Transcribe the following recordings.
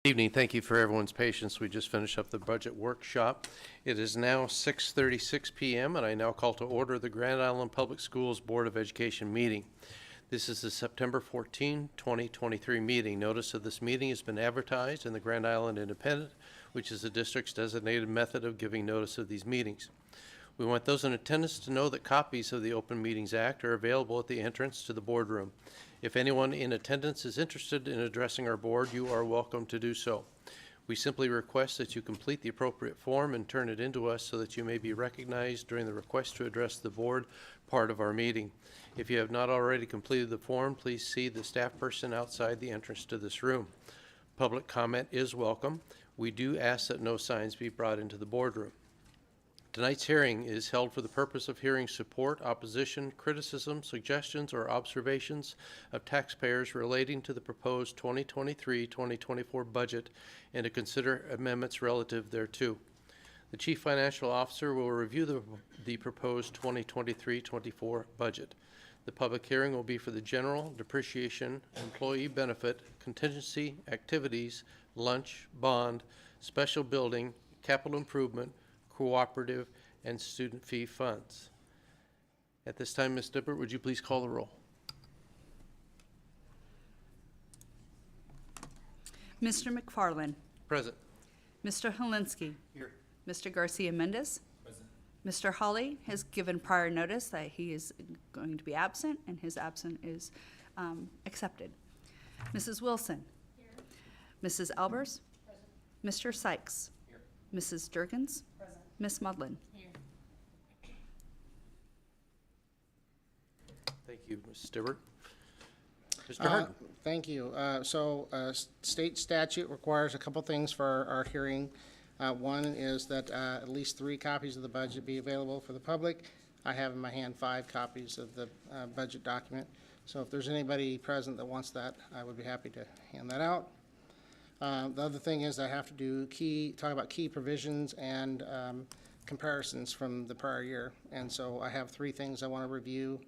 Evening. Thank you for everyone's patience. We just finished up the budget workshop. It is now 6:36 p.m. and I now call to order the Grand Island Public Schools Board of Education meeting. This is the September 14, 2023 meeting. Notice of this meeting has been advertised in the Grand Island Independent, which is the district's designated method of giving notice of these meetings. We want those in attendance to know that copies of the Open Meetings Act are available at the entrance to the boardroom. If anyone in attendance is interested in addressing our board, you are welcome to do so. We simply request that you complete the appropriate form and turn it into us so that you may be recognized during the request to address the board part of our meeting. If you have not already completed the form, please see the staff person outside the entrance to this room. Public comment is welcome. We do ask that no signs be brought into the boardroom. Tonight's hearing is held for the purpose of hearing support, opposition, criticism, suggestions, or observations of taxpayers relating to the proposed 2023-2024 budget and to consider amendments relative thereto. The Chief Financial Officer will review the proposed 2023-24 budget. The public hearing will be for the general, depreciation, employee benefit, contingency, activities, lunch, bond, special building, capital improvement, cooperative, and student fee funds. At this time, Ms. Dippert, would you please call the roll? Mr. McFarland. Present. Mr. Helinski. Here. Mr. Garcia Mendez. Present. Mr. Hawley has given prior notice that he is going to be absent, and his absence is accepted. Mrs. Wilson. Here. Mrs. Albers. Present. Mr. Sykes. Here. Mrs. Durkins. Present. Ms. Mudlin. Here. Thank you, Ms. Dippert. Mr. Hardin. Thank you. State statute requires a couple things for our hearing. One is that at least 3 copies of the budget be available for the public. I have in my hand 5 copies of the budget document. So if there's anybody present that wants that, I would be happy to hand that out. The other thing is I have to talk about key provisions and comparisons from the prior year. And so I have 3 things I want to review.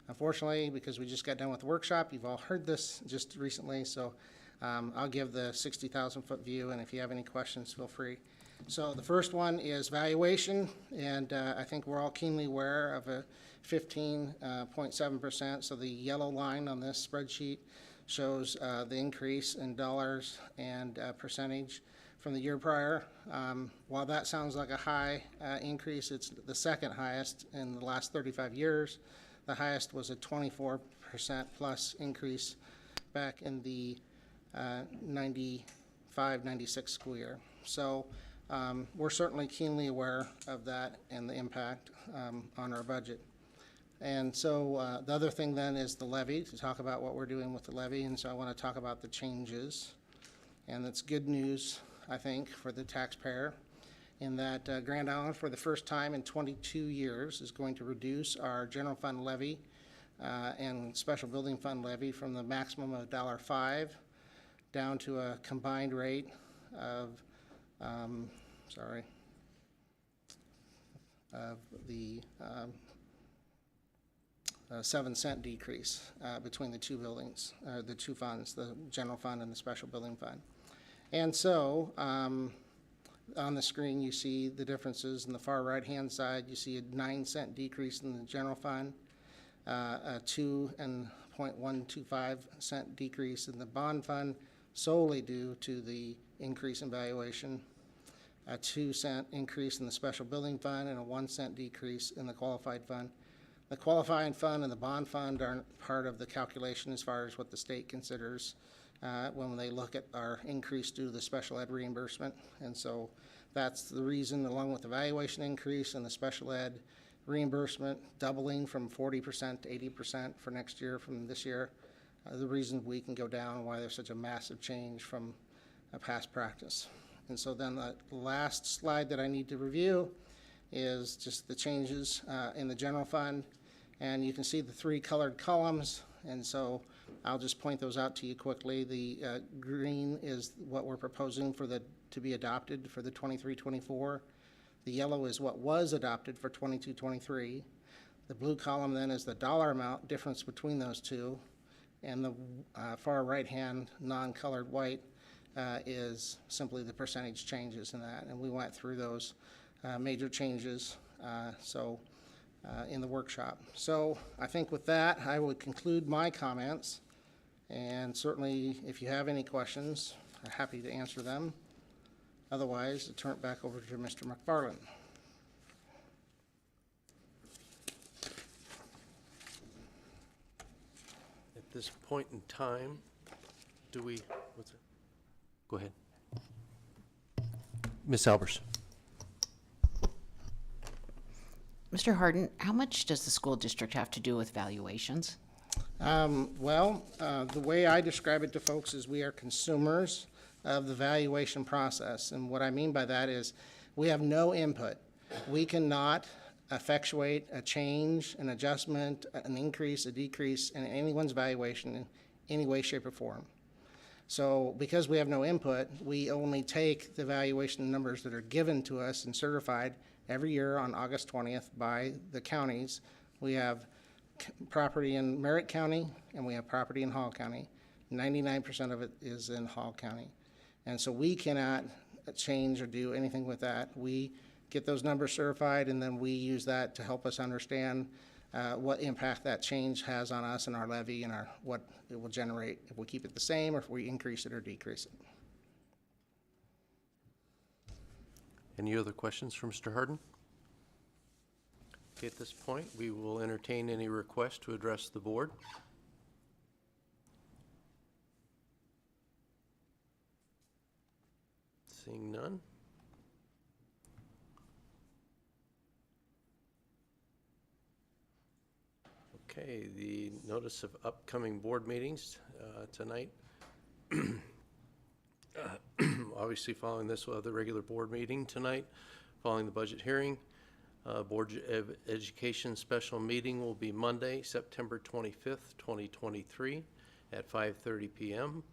Unfortunately, because we just got done with the workshop, you've all heard this just recently, so I'll give the 60,000-foot view, and if you have any questions, feel free. So the first one is valuation, and I think we're all keenly aware of a 15.7%. So the yellow line on this spreadsheet shows the increase in dollars and percentage from the year prior. While that sounds like a high increase, it's the second highest in the last 35 years. The highest was a 24% plus increase back in the 95-96 school year. So we're certainly keenly aware of that and the impact on our budget. And so the other thing then is the levy, to talk about what we're doing with the levy. And so I want to talk about the changes. And that's good news, I think, for the taxpayer, in that Grand Island, for the first time in 22 years, is going to reduce our general fund levy and special building fund levy from the maximum of $1.05 down to a combined rate of, the 7-cent decrease between the 2 buildings, the 2 funds, the general fund and the special building fund. And so on the screen you see the differences. In the far right hand side you see a 9-cent decrease in the general fund, a 2.125 decrease in the bond fund solely due to the increase in valuation, a 2-cent increase in the special building fund, and a 1-cent decrease in the qualified fund. The qualifying fund and the bond fund aren't part of the calculation as far as what the state considers when they look at our increase due to the special ed reimbursement. And so that's the reason, along with the valuation increase and the special ed reimbursement doubling from 40% to 80% for next year from this year, the reason we can go down and why there's such a massive change from a past practice. And so then the last slide that I need to review is just the changes in the general fund. And you can see the 3 colored columns, and so I'll just point those out to you quickly. The green is what we're proposing to be adopted for the 23-24. The yellow is what was adopted for 22-23. The blue column then is the dollar amount difference between those two, and the far right hand non-colored white is simply the percentage changes in that. And we went through those major changes in the workshop. So I think with that, I would conclude my comments. And certainly, if you have any questions, I'm happy to answer them. Otherwise, I'll turn it back over to Mr. McFarland. At this point in time, what's it? Go ahead. Ms. Albers. Mr. Harden, how much does the school district have to do with valuations? The way I describe it to folks is we are consumers of the valuation process. And what I mean by that is we have no input. We cannot effectuate a change, an adjustment, an increase, a decrease in anyone's valuation in any way, shape, or form. So because we have no input, we only take the valuation numbers that are given to us and certified every year on August 20th by the counties. We have property in Merritt County and we have property in Hall County. 99% of it is in Hall County. And so we cannot change or do anything with that. We get those numbers certified and then we use that to help us understand what impact that change has on us and our levy and what it will generate if we keep it the same or if we increase it or decrease it. Any other questions for Mr. Harden? Okay, at this point, we will entertain any request to address the board. Seeing none. Okay, the notice of upcoming board meetings tonight. Obviously, following this, we'll have the regular board meeting tonight, following the budget hearing. Board of Education special meeting will be Monday, September 25th, 2023 at 5:30 p.m.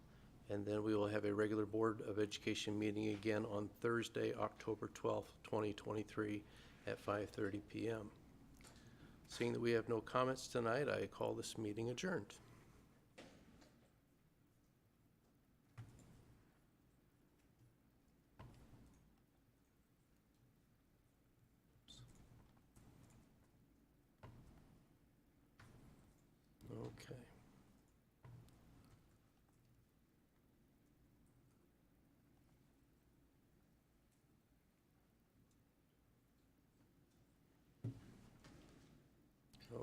And then we will have a regular Board of Education meeting again on Thursday, October 12th, 2023 at 5:30 p.m. Seeing that we have no comments tonight, I call this meeting adjourned. Okay.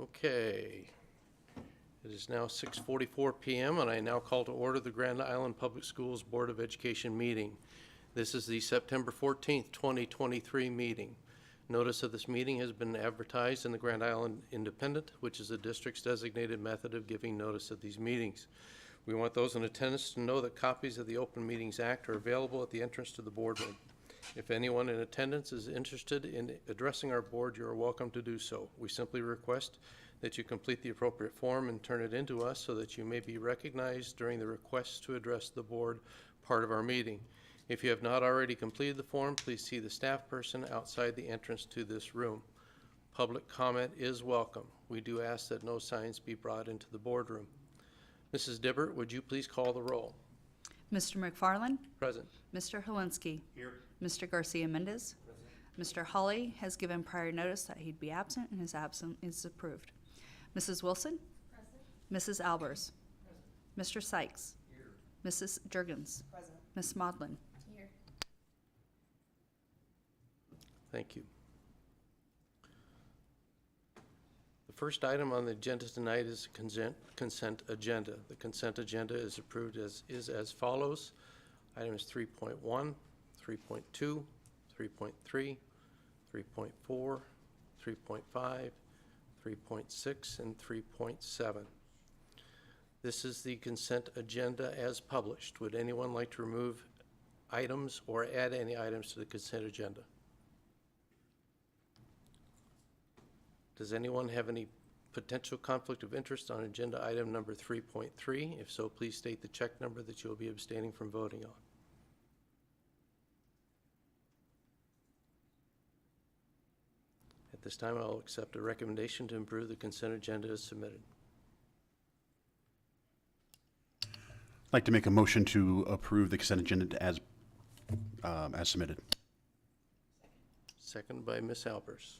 Okay. It is now 6:44 p.m. and I now call to order the Grand Island Public Schools Board of Education meeting. This is the September 14th, 2023 meeting. Notice of this meeting has been advertised in the Grand Island Independent, which is the district's designated method of giving notice of these meetings. We want those in attendance to know that copies of the Open Meetings Act are available at the entrance to the boardroom. If anyone in attendance is interested in addressing our board, you are welcome to do so. We simply request that you complete the appropriate form and turn it in to us so that you may be recognized during the request to address the board part of our meeting. If you have not already completed the form, please see the staff person outside the entrance to this room. Public comment is welcome. We do ask that no signs be brought into the boardroom. Mrs. Dibbert, would you please call the roll? Mr. McFarland? Present. Mr. Helinski? Here. Mr. Garcia Mendez? Mr. Hawley has given prior notice that he'd be absent, and his absence is approved. Mrs. Wilson? Present. Mrs. Albers? Present. Mr. Sykes? Here. Mrs. Jurgens? Present. Ms. Maudlin? Here. Thank you. The first item on the agenda tonight is consent agenda. The consent agenda is approved as follows. Items 3.1, 3.2, 3.3, 3.4, 3.5, 3.6, and 3.7. This is the consent agenda as published. Would anyone like to remove items or add any items to the consent agenda? Does anyone have any potential conflict of interest on agenda item number 3.3? If so, please state the check number that you'll be abstaining from voting on. At this time, I'll accept a recommendation to approve the consent agenda as submitted. I'd like to make a motion to approve the consent agenda as submitted. Second by Ms. Albers.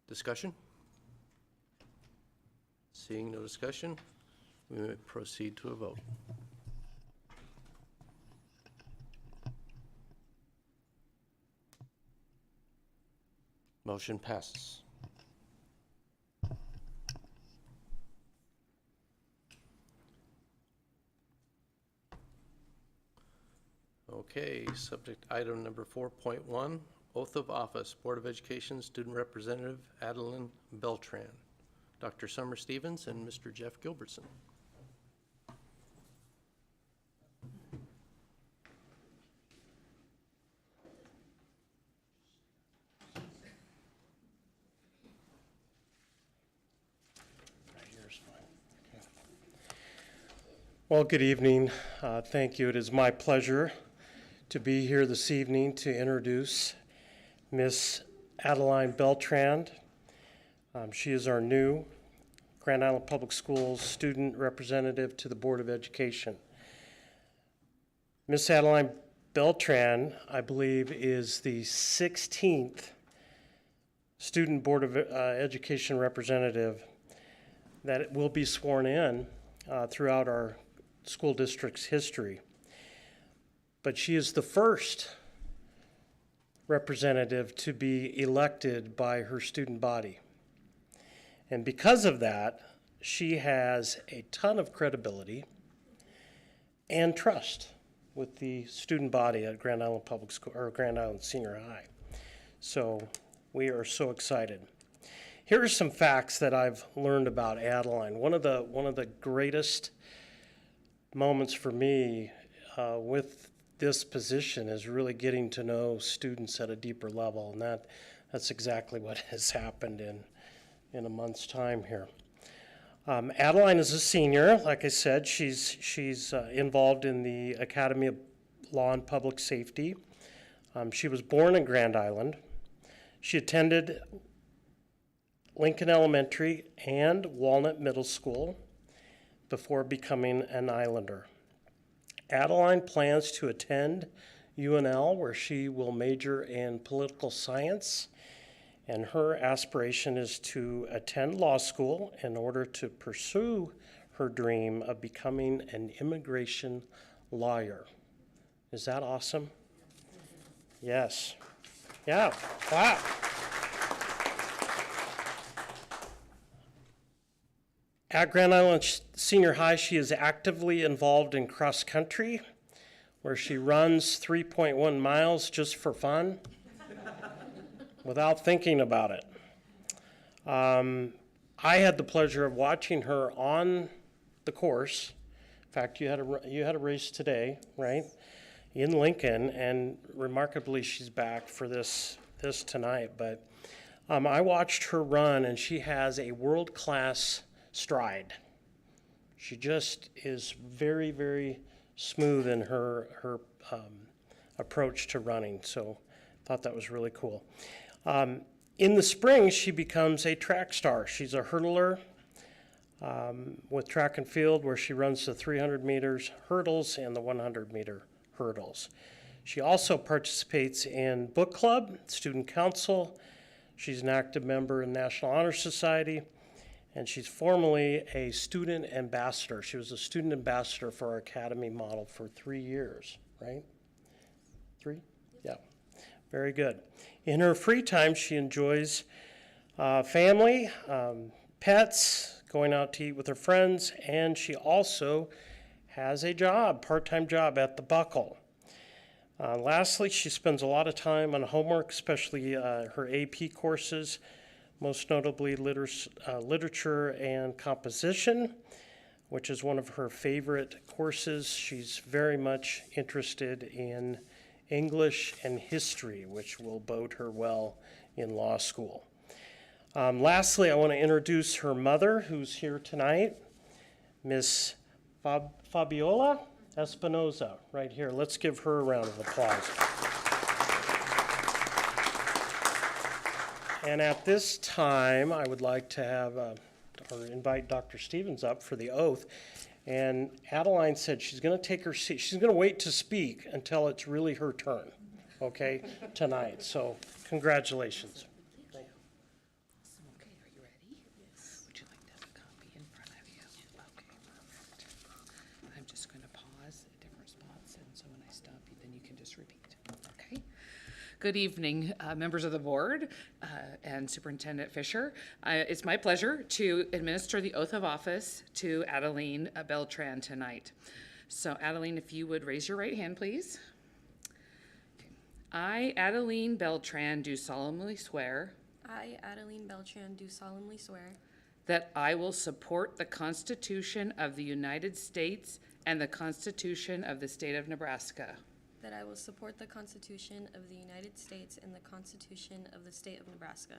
Discussion? Seeing no discussion, we may proceed to a vote. Motion passes. Okay, subject item number 4.1, oath of office, Board of Education Student Representative Adeline Beltran. Dr. Summer Stevens and Mr. Jeff Gilbertson. Well, good evening. Thank you. It is my pleasure to be here this evening to introduce Miss Adeline Beltran. She is our new Grand Island Public Schools student representative to the Board of Education. Miss Adeline Beltran, I believe, is the 16th student Board of Education representative that will be sworn in throughout our school district's history. But she is the first representative to be elected by her student body. And because of that, she has a ton of credibility and trust with the student body at Grand Island Public School, or Grand Island Senior High. So we are so excited. Here are some facts that I've learned about Adeline. One of the greatest moments for me with this position is really getting to know students at a deeper level, and that's exactly what has happened in a month's time here. Adeline is a senior. Like I said, she's involved in the Academy of Law and Public Safety. She was born in Grand Island. She attended Lincoln Elementary and Walnut Middle School before becoming an Islander. Adeline plans to attend UNL, where she will major in political science, and her aspiration is to attend law school in order to pursue her dream of becoming an immigration lawyer. Is that awesome? Yes. Yeah, wow. At Grand Island Senior High, she is actively involved in cross country, where she runs 3.1 miles just for fun, without thinking about it. I had the pleasure of watching her on the course. In fact, you had a race today, right, in Lincoln, and remarkably, she's back for this tonight. But I watched her run, and she has a world-class stride. She just is very, very smooth in her approach to running. So I thought that was really cool. In the spring, she becomes a track star. She's a hurdler with track and field, where she runs the 300 meters hurdles and the 100 meter hurdles. She also participates in book club, student council. She's an active member in National Honor Society, and she's formerly a student ambassador. She was a student ambassador for our academy model for 3 years, right? 3? Yeah, very good. In her free time, she enjoys family, pets, going out to eat with her friends, and she also has a job, part-time job at the Buckle. Lastly, she spends a lot of time on homework, especially her AP courses, most notably literature and composition, which is one of her favorite courses. She's very much interested in English and history, which will bode her well in law school. Lastly, I want to introduce her mother, who's here tonight, Miss Fabiola Espinoza, right here. Let's give her a round of applause. And at this time, I would like to have or invite Dr. Stevens up for the oath. And Adeline said she's gonna take her seat, she's gonna wait to speak until it's really her turn, okay, tonight. So congratulations. Okay, are you ready? Yes. Would you like to have a copy in front of you? Okay, perfect. I'm just going to pause at different spots, and so when I stop you, then you can just repeat. Okay? Good evening, members of the board and Superintendent Fisher. It's my pleasure to administer the oath of office to Adeline Beltran tonight. So Adeline, if you would raise your right hand, please. I, Adeline Beltran, do solemnly swear I, Adeline Beltran, do solemnly swear that I will support the Constitution of the United States and the Constitution of the State of Nebraska that I will support the Constitution of the United States and the Constitution of the State of Nebraska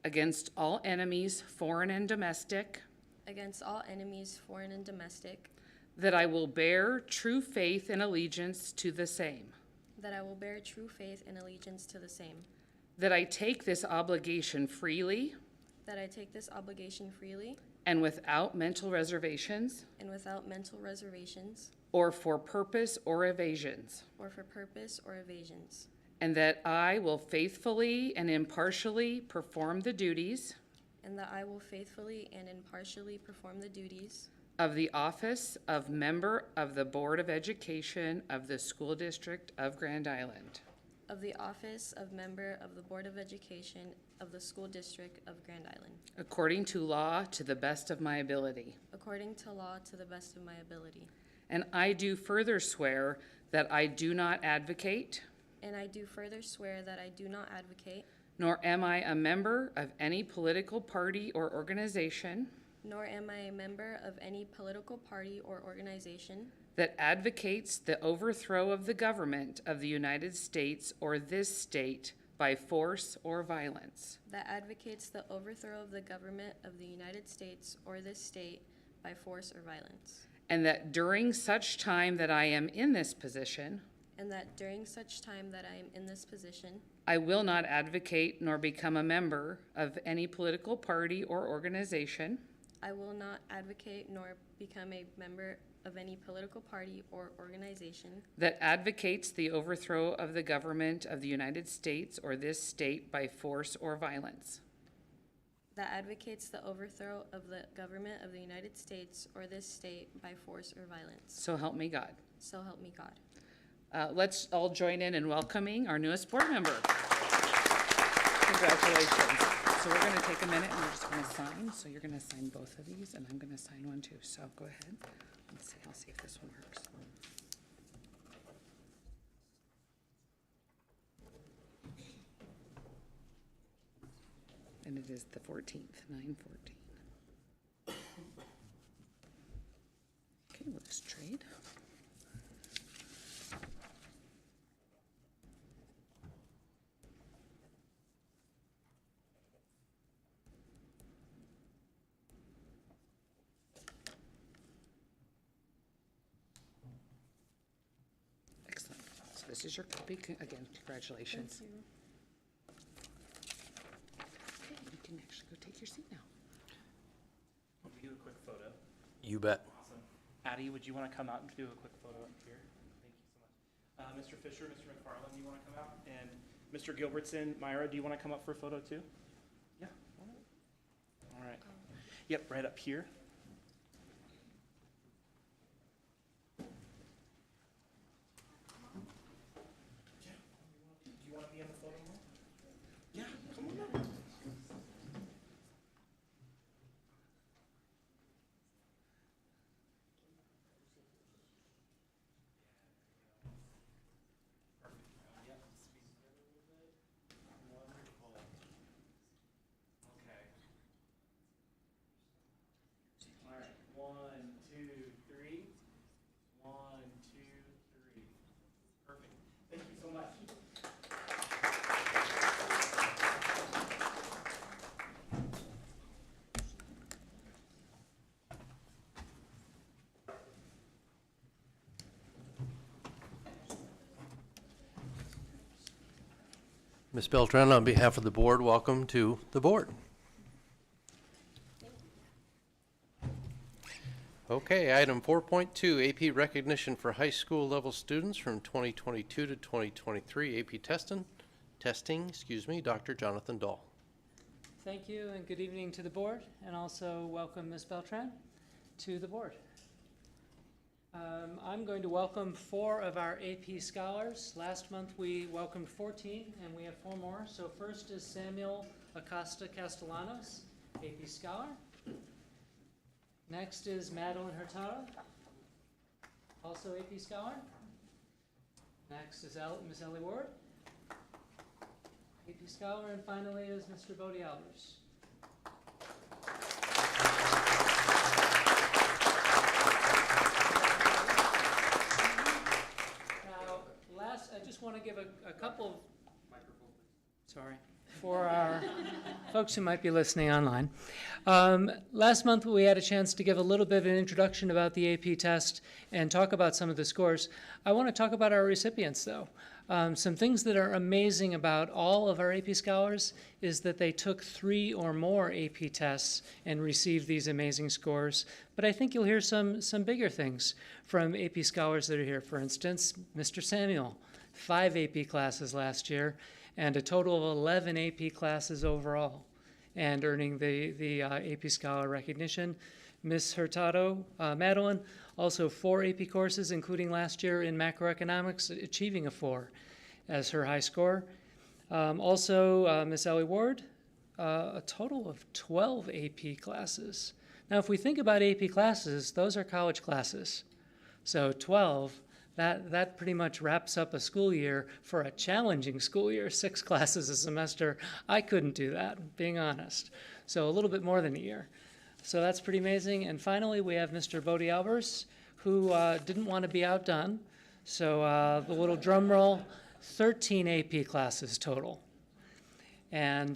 against all enemies, foreign and domestic, against all enemies, foreign and domestic, that I will bear true faith and allegiance to the same, that I will bear true faith and allegiance to the same, that I take this obligation freely that I take this obligation freely and without mental reservations and without mental reservations or for purpose or evasions, or for purpose or evasions, and that I will faithfully and impartially perform the duties and that I will faithfully and impartially perform the duties of the office of member of the Board of Education of the School District of Grand Island, of the office of member of the Board of Education of the School District of Grand Island, according to law to the best of my ability. according to law to the best of my ability. And I do further swear that I do not advocate, And I do further swear that I do not advocate, nor am I a member of any political party or organization nor am I a member of any political party or organization that advocates the overthrow of the government of the United States or this state by force or violence, that advocates the overthrow of the government of the United States or this state by force or violence, and that during such time that I am in this position, and that during such time that I am in this position, I will not advocate nor become a member of any political party or organization I will not advocate nor become a member of any political party or organization that advocates the overthrow of the government of the United States or this state by force or violence, that advocates the overthrow of the government of the United States or this state by force or violence. so help me God. So help me God. Let's all join in welcoming our newest board member. Congratulations. So we're gonna take a minute and we're just gonna sign. So you're gonna sign both of these and I'm gonna sign one too. So go ahead. Let's see, I'll see if this one works. And it is the 14th, 9/14. Okay, let's trade. Excellent. So this is your copy. Again, congratulations. Okay, you can actually go take your seat now. Can we do a quick photo? You bet. Awesome. Addie, would you want to come out and do a quick photo up here? Thank you so much. Mr. Fisher, Mr. McFarland, do you want to come out? And Mr. Gilbertson, Myra, do you want to come up for a photo too? Yeah. All right. Yep, right up here. Do you want to be in the photo more? Yeah, come on up. Okay. All right, 1, 2, 3. 1, 2, 3. Perfect. Thank you so much. Ms. Beltran, on behalf of the board, welcome to the board. Okay, item 4.2, AP recognition for high school level students from 2022 to 2023, AP testing, Dr. Jonathan Dahl. Thank you and good evening to the board, and also welcome Ms. Beltran to the board. I'm going to welcome 4 of our AP scholars. Last month we welcomed 14 and we have 4 more. So first is Samuel Acosta Castellanos, AP Scholar. Next is Madeline Hurtado, also AP Scholar. Next is Miss Ellie Ward, AP Scholar, and finally is Mr. Bodie Albers. I just want to give a couple of, sorry, for our folks who might be listening online. Last month we had a chance to give a little bit of an introduction about the AP test and talk about some of the scores. I want to talk about our recipients though. Some things that are amazing about all of our AP scholars is that they took 3 or more AP tests and received these amazing scores. But I think you'll hear some bigger things from AP scholars that are here. For instance, Mr. Samuel, 5 AP classes last year and a total of 11 AP classes overall and earning the AP Scholar recognition. Ms. Hurtado, Madeline, also 4 AP courses, including last year in macroeconomics, achieving a 4 as her high score. Also, Ms. Ellie Ward, a total of 12 AP classes. Now, if we think about AP classes, those are college classes. So 12, that pretty much wraps up a school year for a challenging school year, 6 classes a semester. I couldn't do that, being honest. So a little bit more than a year. So that's pretty amazing. And finally, we have Mr. Bodie Albers, who didn't want to be outdone. So the little drum roll, 13 AP classes total. And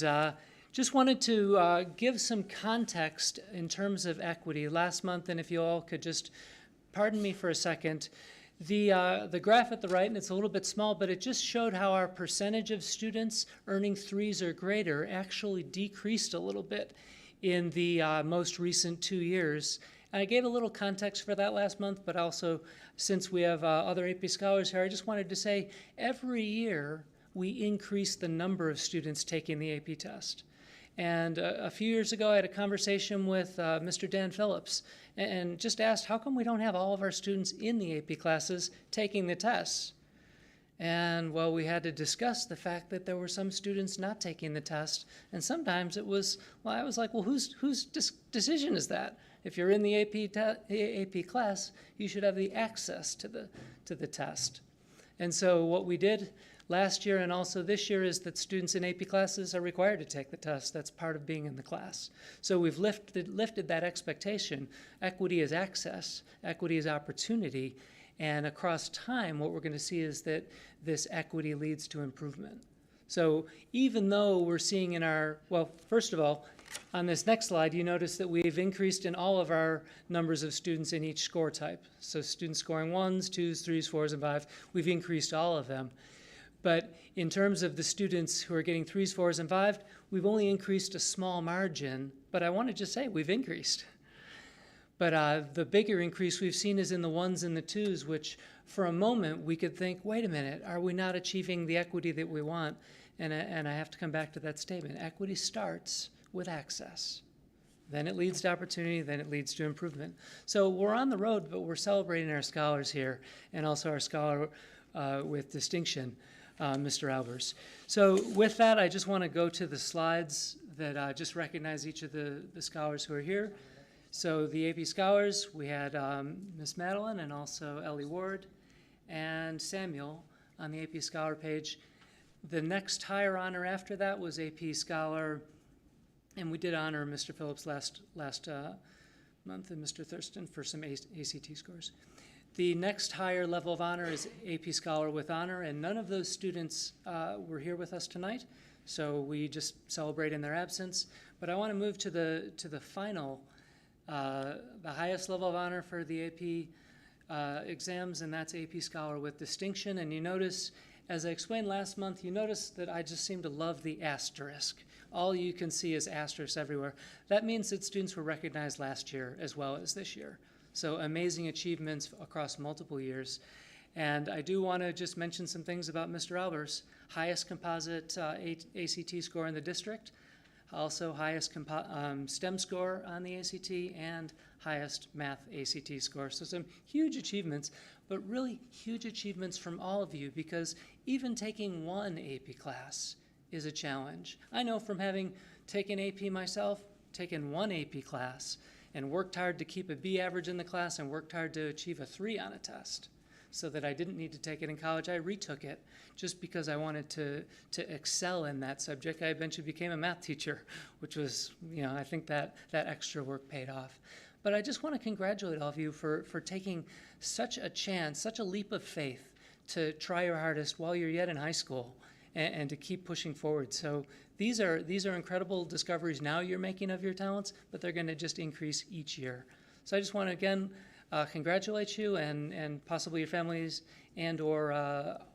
just wanted to give some context in terms of equity. Last month, and if you all could just pardon me for a second, the graph at the right, and it's a little bit small, but it just showed how our percentage of students earning 3s or greater actually decreased a little bit in the most recent 2 years. And I gave a little context for that last month, but also since we have other AP scholars here, I just wanted to say every year we increase the number of students taking the AP test. And a few years ago, I had a conversation with Mr. Dan Phillips and just asked, how come we don't have all of our students in the AP classes taking the tests? And, well, we had to discuss the fact that there were some students not taking the test. And sometimes it was, well, I was like, well, whose decision is that? If you're in the AP class, you should have the access to the test. And so what we did last year and also this year is that students in AP classes are required to take the test. That's part of being in the class. So we've lifted that expectation. Equity is access, equity is opportunity, and across time what we're going to see is that this equity leads to improvement. So even though we're seeing in our, well, first of all, on this next slide, you notice that we've increased in all of our numbers of students in each score type. So students scoring 1s, 2s, 3s, 4s, and 5s, we've increased all of them. But in terms of the students who are getting 3s, 4s, and 5s, we've only increased a small margin, but I want to just say we've increased. But the bigger increase we've seen is in the 1s and the 2s, which for a moment we could think, wait a minute, are we not achieving the equity that we want? And I have to come back to that statement. Equity starts with access. Then it leads to opportunity, then it leads to improvement. So we're on the road, but we're celebrating our scholars here and also our scholar with distinction, Mr. Albers. So with that, I just want to go to the slides that just recognize each of the scholars who are here. So the AP scholars, we had Miss Madeline and also Ellie Ward and Samuel on the AP Scholar page. The next higher honor after that was AP Scholar, and we did honor Mr. Phillips last month and Mr. Thurston for some ACT scores. The next higher level of honor is AP Scholar with honor, and none of those students were here with us tonight, so we just celebrate in their absence. But I want to move to the final, the highest level of honor for the AP exams, and that's AP Scholar with distinction. And you notice, as I explained last month, you notice that I just seem to love the asterisk. All you can see is asterisks everywhere. That means that students were recognized last year as well as this year. So amazing achievements across multiple years. And I do want to just mention some things about Mr. Albers. Highest composite ACT score in the district, also highest STEM score on the ACT, and highest math ACT score. So some huge achievements, but really huge achievements from all of you, because even taking one AP class is a challenge. I know from having taken AP myself, taken one AP class, and worked hard to keep a B average in the class and worked hard to achieve a 3 on a test so that I didn't need to take it in college. I retook it just because I wanted to excel in that subject. I eventually became a math teacher, which was, I think that extra work paid off. But I just want to congratulate all of you for taking such a chance, such a leap of faith to try your hardest while you're yet in high school and to keep pushing forward. So these are incredible discoveries now you're making of your talents, but they're going to just increase each year. So I just want to, again, congratulate you and possibly your families, and or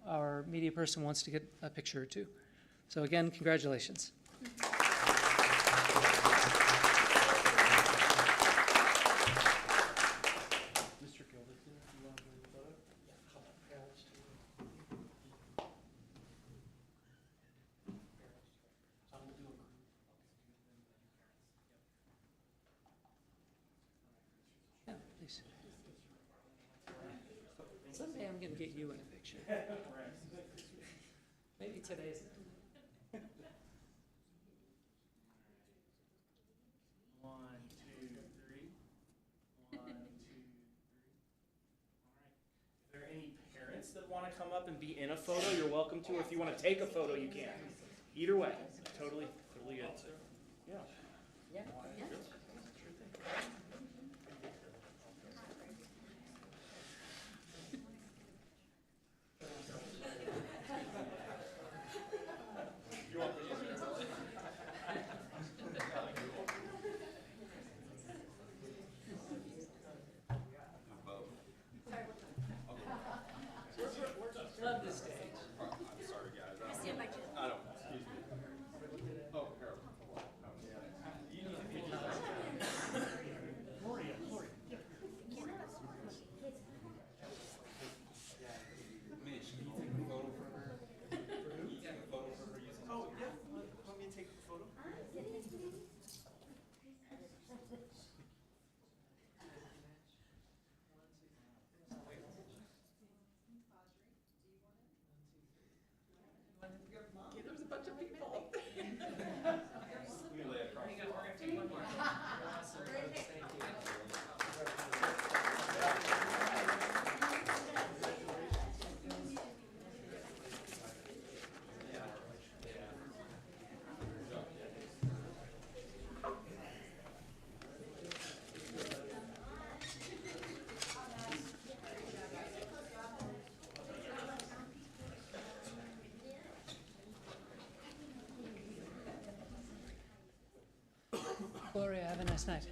our media person wants to get a picture or two. So again, congratulations. Mr. Gilbertson, if you want to bring the photo? Yeah, please. Someday I'm going to get you in a picture. Maybe today's. One, two, three. One, two, three. All right. If there are any parents that want to come up and be in a photo, you're welcome to. Or if you want to take a photo, you can. Either way, totally good. Yeah. Yeah. Love this stage. Oh, yeah. Want me to take a photo? There's a bunch of people. Gloria, have a nice night.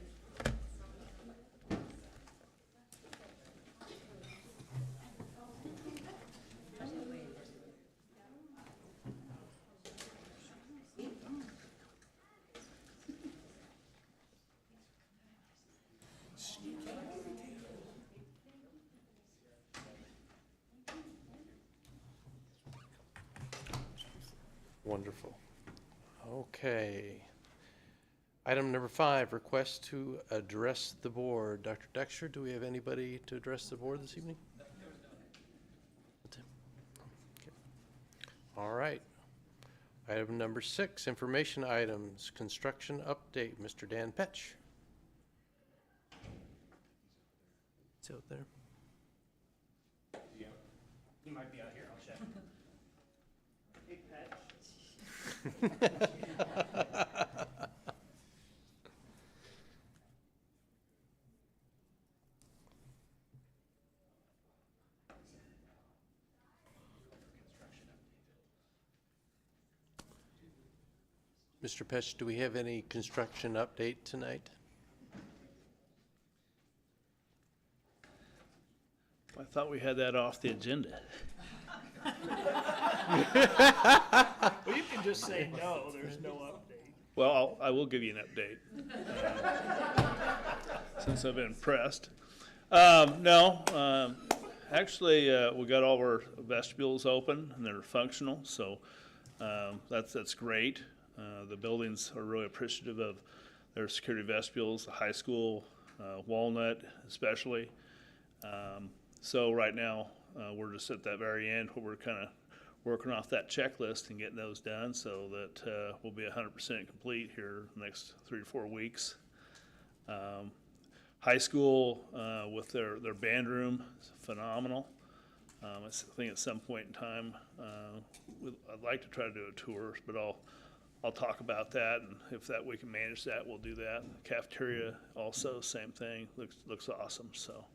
Wonderful. Okay. Item number 5, request to address the board. Dr. Dexter, do we have anybody to address the board this evening? Okay. All right. Item number 6, information items, construction update. Mr. Dan Petch. It's out there. He might be out here. I'll check. Hey, Pat. Mr. Petch, do we have any construction update tonight? I thought we had that off the agenda. Well, you can just say no, there's no update. Well, I will give you an update, since I've been pressed. No, actually, we got all our vestibules open and they're functional, so, that's great. The buildings are really appreciative of their security vestibules, the high school, Walnut especially. So right now, we're just at that very end where we're kind of working off that checklist and getting those done so that, we'll be 100% complete here in the next 3 to 4 weeks. High school, with their band room, is phenomenal. I think at some point in time, I'd like to try to do a tour, but I'll talk about that, and if that, we can manage that, we'll do that. Cafeteria also, same thing, looks awesome, so.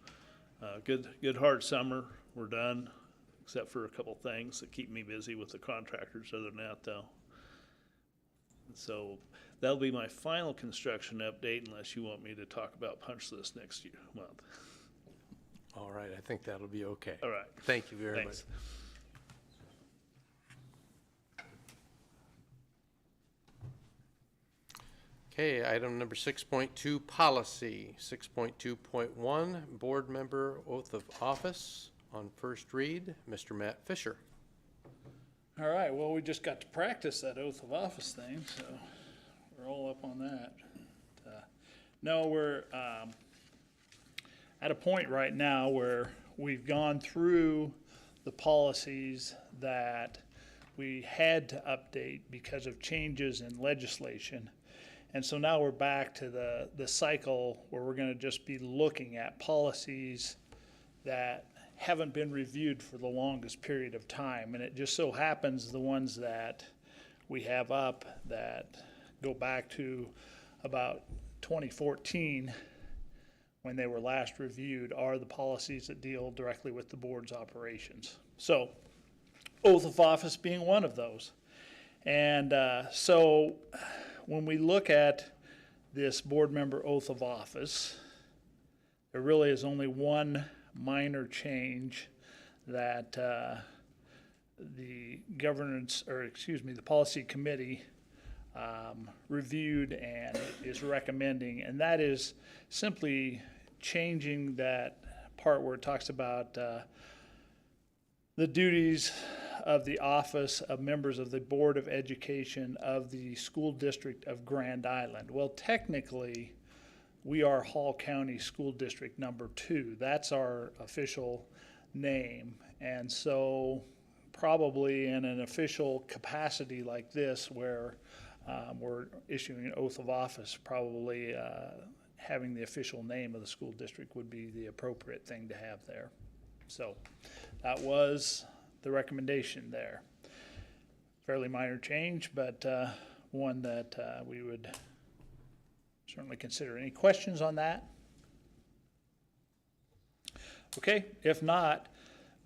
Good hard summer, we're done, except for a couple things that keep me busy with the contractors, other than that though. So that'll be my final construction update unless you want me to talk about punch list next month. All right, I think that'll be okay. All right. Thank you very much. Thanks. Okay, item number 6.2, policy. 6.2.1, board member oath of office. On first read, Mr. Matt Fisher. All right, well, we just got to practice that oath of office thing, so we're all up on that. No, we're at a point right now where we've gone through the policies that we had to update because of changes in legislation. And so now we're back to the cycle where we're gonna just be looking at policies that haven't been reviewed for the longest period of time. And it just so happens the ones that we have up that go back to about 2014, when they were last reviewed, are the policies that deal directly with the board's operations. So, oath of office being one of those. And so when we look at this board member oath of office, there really is only one minor change that the the policy committee reviewed and is recommending, and that is simply changing that part where it talks about the duties of the office of members of the Board of Education of the School District of Grand Island. Well, technically, we are Hall County School District number 2. That's our official name. And so probably in an official capacity like this where we're issuing an oath of office, probably having the official name of the school district would be the appropriate thing to have there. So that was the recommendation there. Fairly minor change, but one that we would certainly consider. Any questions on that? Okay, if not,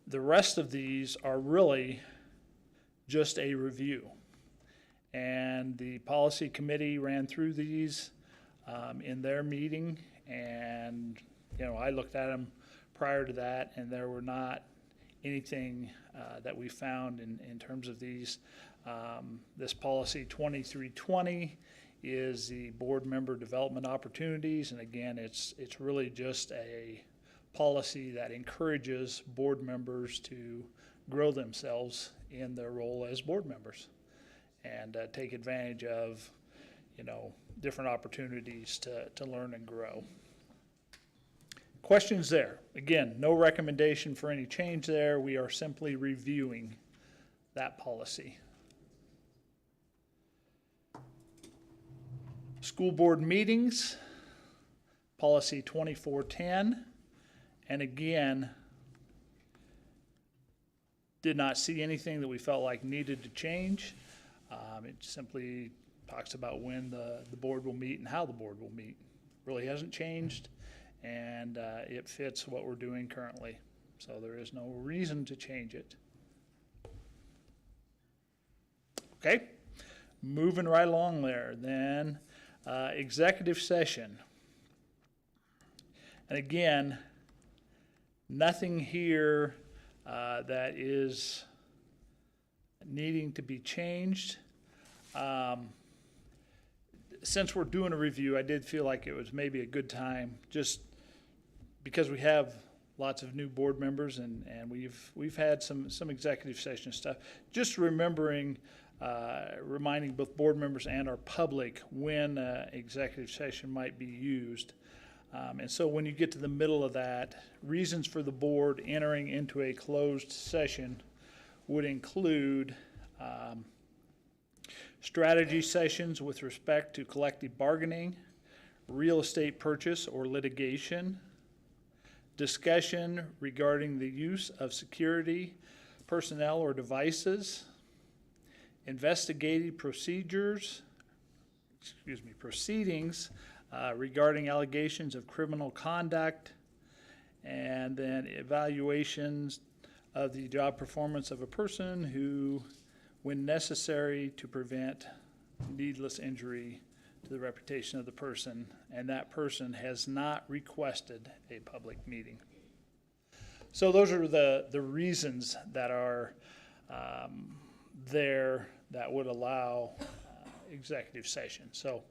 the rest of these are really just a review. And the policy committee ran through these in their meeting, and I looked at them prior to that, and there were not anything that we found in terms of these. This policy 2320 is the board member development opportunities, and again, it's really just a policy that encourages board members to grow themselves in their role as board members and take advantage of different opportunities to learn and grow. Questions there? Again, no recommendation for any change there. We are simply reviewing that policy. School board meetings, policy 2410. And again, did not see anything that we felt like needed to change. It simply talks about when the board will meet and how the board will meet. Really hasn't changed, and it fits what we're doing currently. So there is no reason to change it. Okay, moving right along there. Then executive session. And again, nothing here that is needing to be changed. Since we're doing a review, I did feel like it was maybe a good time, just because we have lots of new board members and we've had some executive session stuff, just remembering, reminding both board members and our public when executive session might be used. And so when you get to the middle of that, reasons for the board entering into a closed session would include strategy sessions with respect to collective bargaining, real estate purchase or litigation, discussion regarding the use of security personnel or devices, investigative proceedings regarding allegations of criminal conduct, and then evaluations of the job performance of a person who, when necessary, to prevent needless injury to the reputation of the person, and that person has not requested a public meeting. So those are the reasons that are there that would allow executive session. So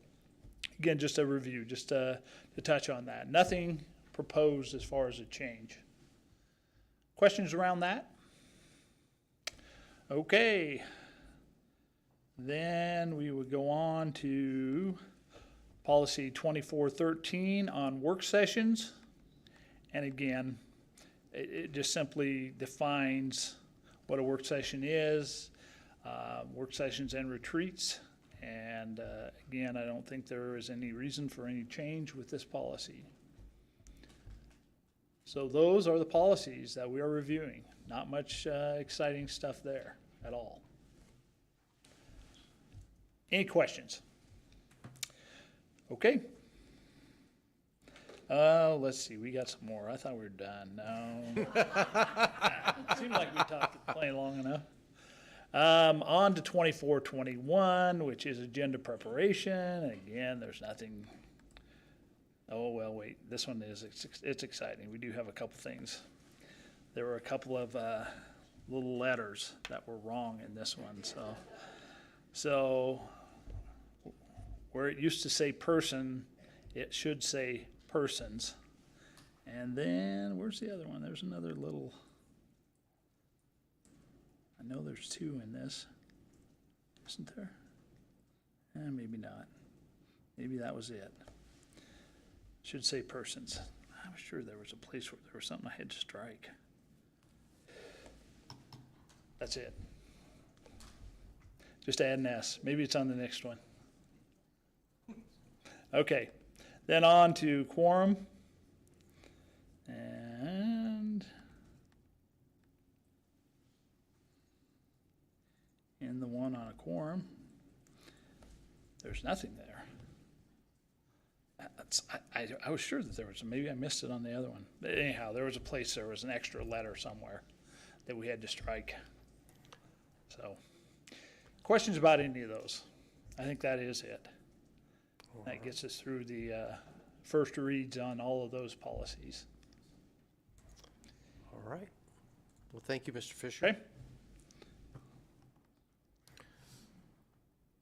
again, just a review, just to touch on that. Nothing proposed as far as a change. Questions around that? Okay. Then we would go on to policy 2413 on work sessions. And again, it just simply defines what a work session is, work sessions and retreats. And again, I don't think there is any reason for any change with this policy. So those are the policies that we are reviewing. Not much exciting stuff there at all. Any questions? Okay. Let's see, we got some more. I thought we were done. No. Seemed like we talked playing long enough. On to 2421, which is agenda preparation. Again, there's nothing. Oh, well, wait, this one is, it's exciting. We do have a couple things. There were a couple of little letters that were wrong in this one. So where it used to say person, it should say persons. And then, where's the other one? There's another little, I know there's two in this, isn't there? Maybe not. Maybe that was it. Should say persons. I was sure there was a place where there was something I had to strike. That's it. Just add an S. Maybe it's on the next one. Okay. Then on to quorum. And in the one on a quorum, there's nothing there. I was sure that there was, maybe I missed it on the other one. But anyhow, there was a place, there was an extra letter somewhere that we had to strike. So, questions about any of those? I think that is it. That gets us through the first reads on all of those policies. All right. Well, thank you, Mr. Fisher. Okay.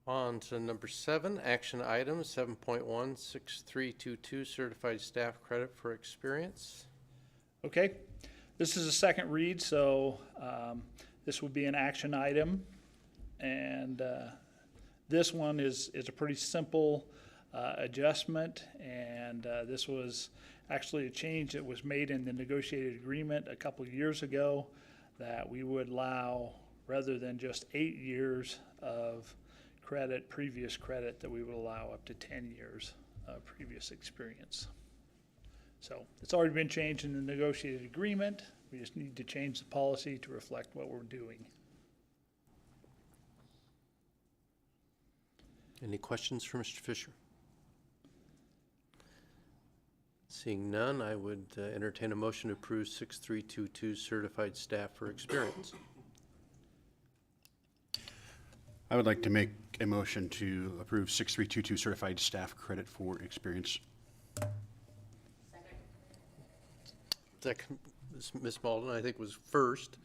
On to number 7, action item 7.1, 6322, certified staff credit for experience. Okay. This is a second read, so this would be an action item. And this one is a pretty simple adjustment, and this was actually a change that was made in the negotiated agreement a couple of years ago, that we would allow, rather than just 8 years of credit, previous credit, that we would allow up to 10 years of previous experience. So it's already been changed in the negotiated agreement. We just need to change the policy to reflect what we're doing. Any questions for Mr. Fisher? Seeing none, I would entertain a motion to approve 6322, certified staff for experience. I would like to make a motion to approve 6322 certified staff credit for experience. Second, Ms. Malden, I think, was first.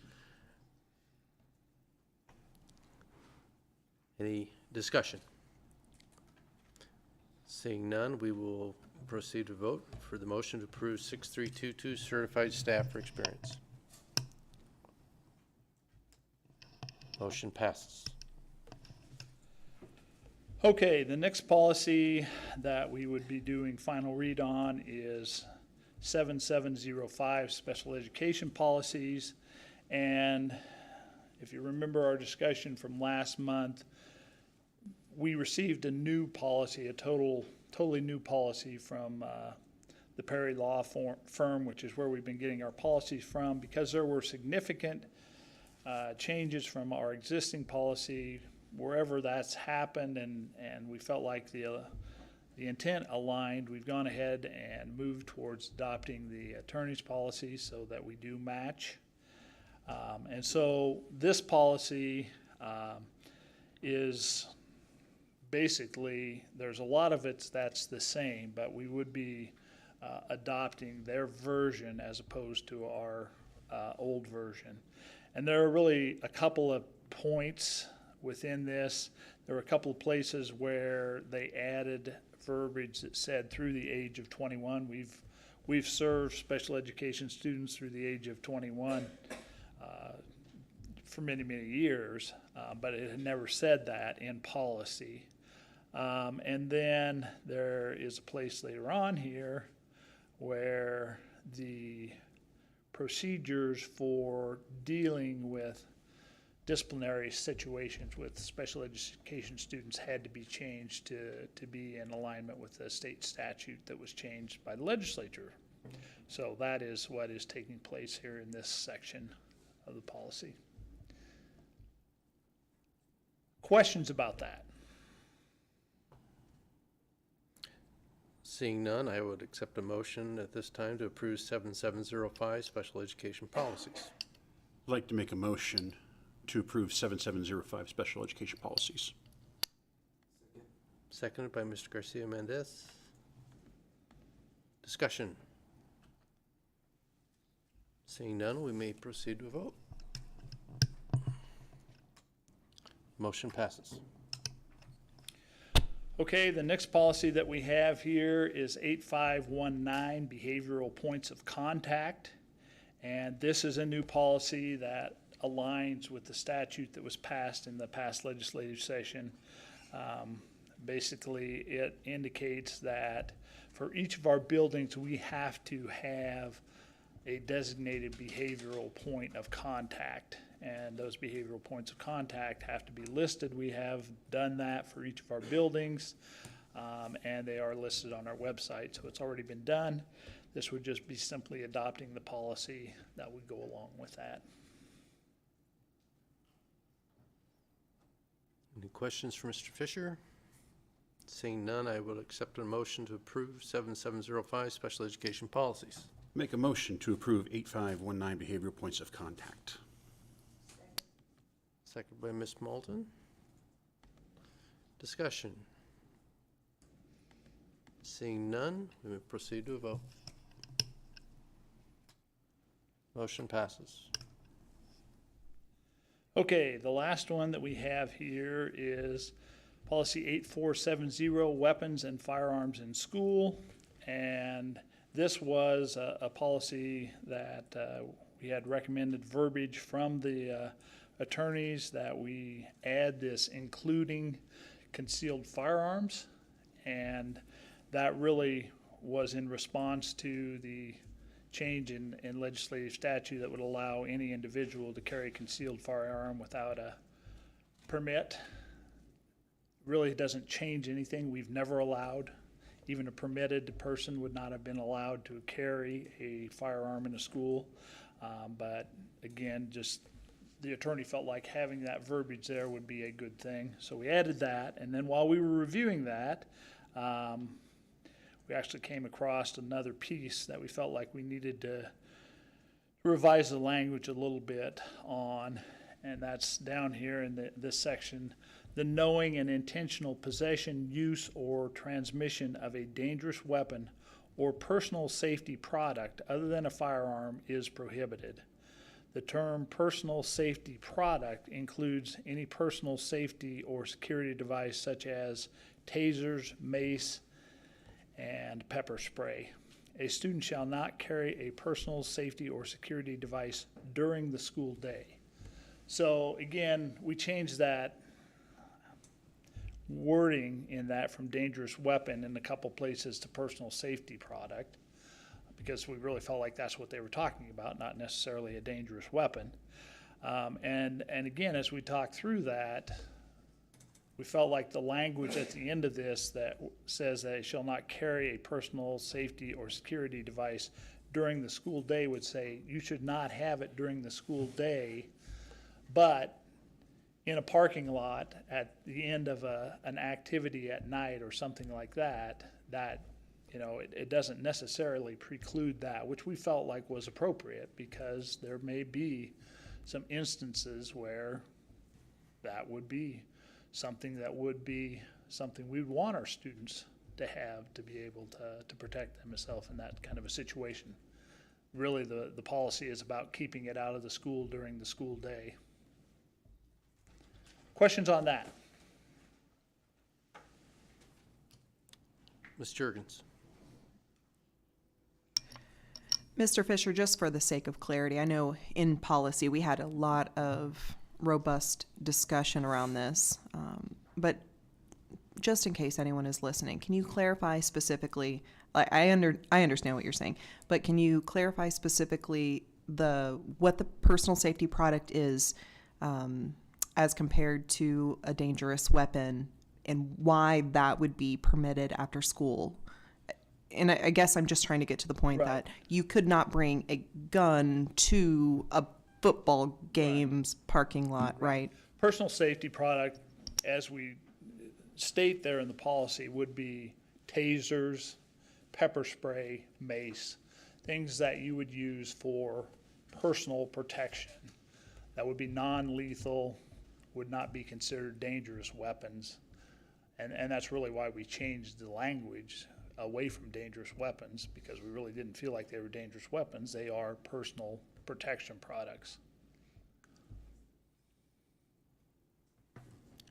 Any discussion? Seeing none, we will proceed to vote for the motion to approve 6322 certified staff for experience. Motion passes. Okay, the next policy that we would be doing final read on is 7705, special education policies. And if you remember our discussion from last month, we received a new policy, a totally new policy from the Perry Law Firm, which is where we've been getting our policies from, because there were significant changes from our existing policy wherever that's happened, and we felt like the intent aligned. We've gone ahead and moved towards adopting the attorney's policy so that we do match. And so this policy is basically, there's a lot of it that's the same, but we would be adopting their version as opposed to our old version. And there are really a couple of points within this. There were a couple of places where they added verbiage that said through the age of 21. We've served special education students through the age of 21 for many, many years, but it had never said that in policy. And then there is a place later on here where the procedures for dealing with disciplinary situations with special education students had to be changed to be in alignment with the state statute that was changed by the legislature. So that is what is taking place here in this section of the policy. Questions about that? Seeing none, I would accept a motion at this time to approve 7705 special education policies. I'd like to make a motion to approve 7705 special education policies. Seconded by Mr. Garcia Mendez. Discussion. Seeing none, we may proceed to a vote. Motion passes. Okay, the next policy that we have here is 8519, behavioral points of contact. And this is a new policy that aligns with the statute that was passed in the past legislative session. Basically, it indicates that for each of our buildings, we have to have a designated behavioral point of contact. And those behavioral points of contact have to be listed. We have done that for each of our buildings, and they are listed on our website, so it's already been done. This would just be simply adopting the policy that would go along with that. Any questions for Mr. Fisher? Seeing none, I will accept a motion to approve 7705 special education policies. Make a motion to approve 8519 behavioral points of contact. Second by Ms. Malton. Discussion. Seeing none, we may proceed to a vote. Motion passes. Okay, the last one that we have here is policy 8470, weapons and firearms in school. And this was a policy that we had recommended verbiage from the attorneys that we add this including concealed firearms. And that really was in response to the change in legislative statute that would allow any individual to carry a concealed firearm without a permit. Really doesn't change anything. We've never allowed, even a permitted person would not have been allowed to carry a firearm in a school. But again, just the attorney felt like having that verbiage there would be a good thing. So we added that, and then while we were reviewing that, we actually came across another piece that we felt like we needed to revise the language a little bit on, and that's down here in this section. The knowing and intentional possession, use, or transmission of a dangerous weapon or personal safety product other than a firearm is prohibited. The term personal safety product includes any personal safety or security device such as tasers, mace, and pepper spray. A student shall not carry a personal safety or security device during the school day. So again, we changed that wording in that from dangerous weapon in a couple places to personal safety product, because we really felt like that's what they were talking about, not necessarily a dangerous weapon. And again, as we talked through that, we felt like the language at the end of this that says that it shall not carry a personal safety or security device during the school day would say you should not have it during the school day, but in a parking lot at the end of an activity at night or something like that, it doesn't necessarily preclude that, which we felt like was appropriate, because there may be some instances where that would be something we'd want our students to have to be able to protect themselves in that kind of a situation. Really, the policy is about keeping it out of the school during the school day. Questions on that? Ms. Jurgens. Mr. Fisher, just for the sake of clarity, I know in policy we had a lot of robust discussion around this, but just in case anyone is listening, can you clarify specifically, I understand what you're saying, but can you clarify specifically what the personal safety product is as compared to a dangerous weapon, and why that would be permitted after school? And I guess I'm just trying to get to the point Right. that you could not bring a gun to a football game's parking lot, right? Personal safety product, as we state there in the policy, would be tasers, pepper spray, mace, things that you would use for personal protection. That would be non-lethal, would not be considered dangerous weapons. And that's really why we changed the language away from dangerous weapons, because we really didn't feel like they were dangerous weapons. They are personal protection products.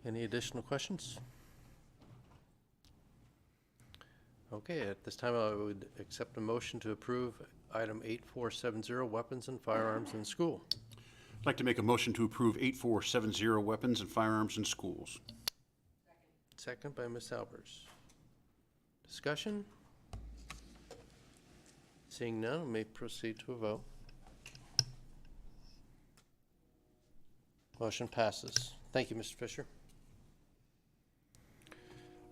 Any additional questions? Okay, at this time I would accept a motion to approve item 8470, weapons and firearms in school. I'd like to make a motion to approve 8470, weapons and firearms in schools. Second by Ms. Albers. Discussion? Seeing none, we may proceed to a vote. Motion passes. Thank you, Mr. Fisher.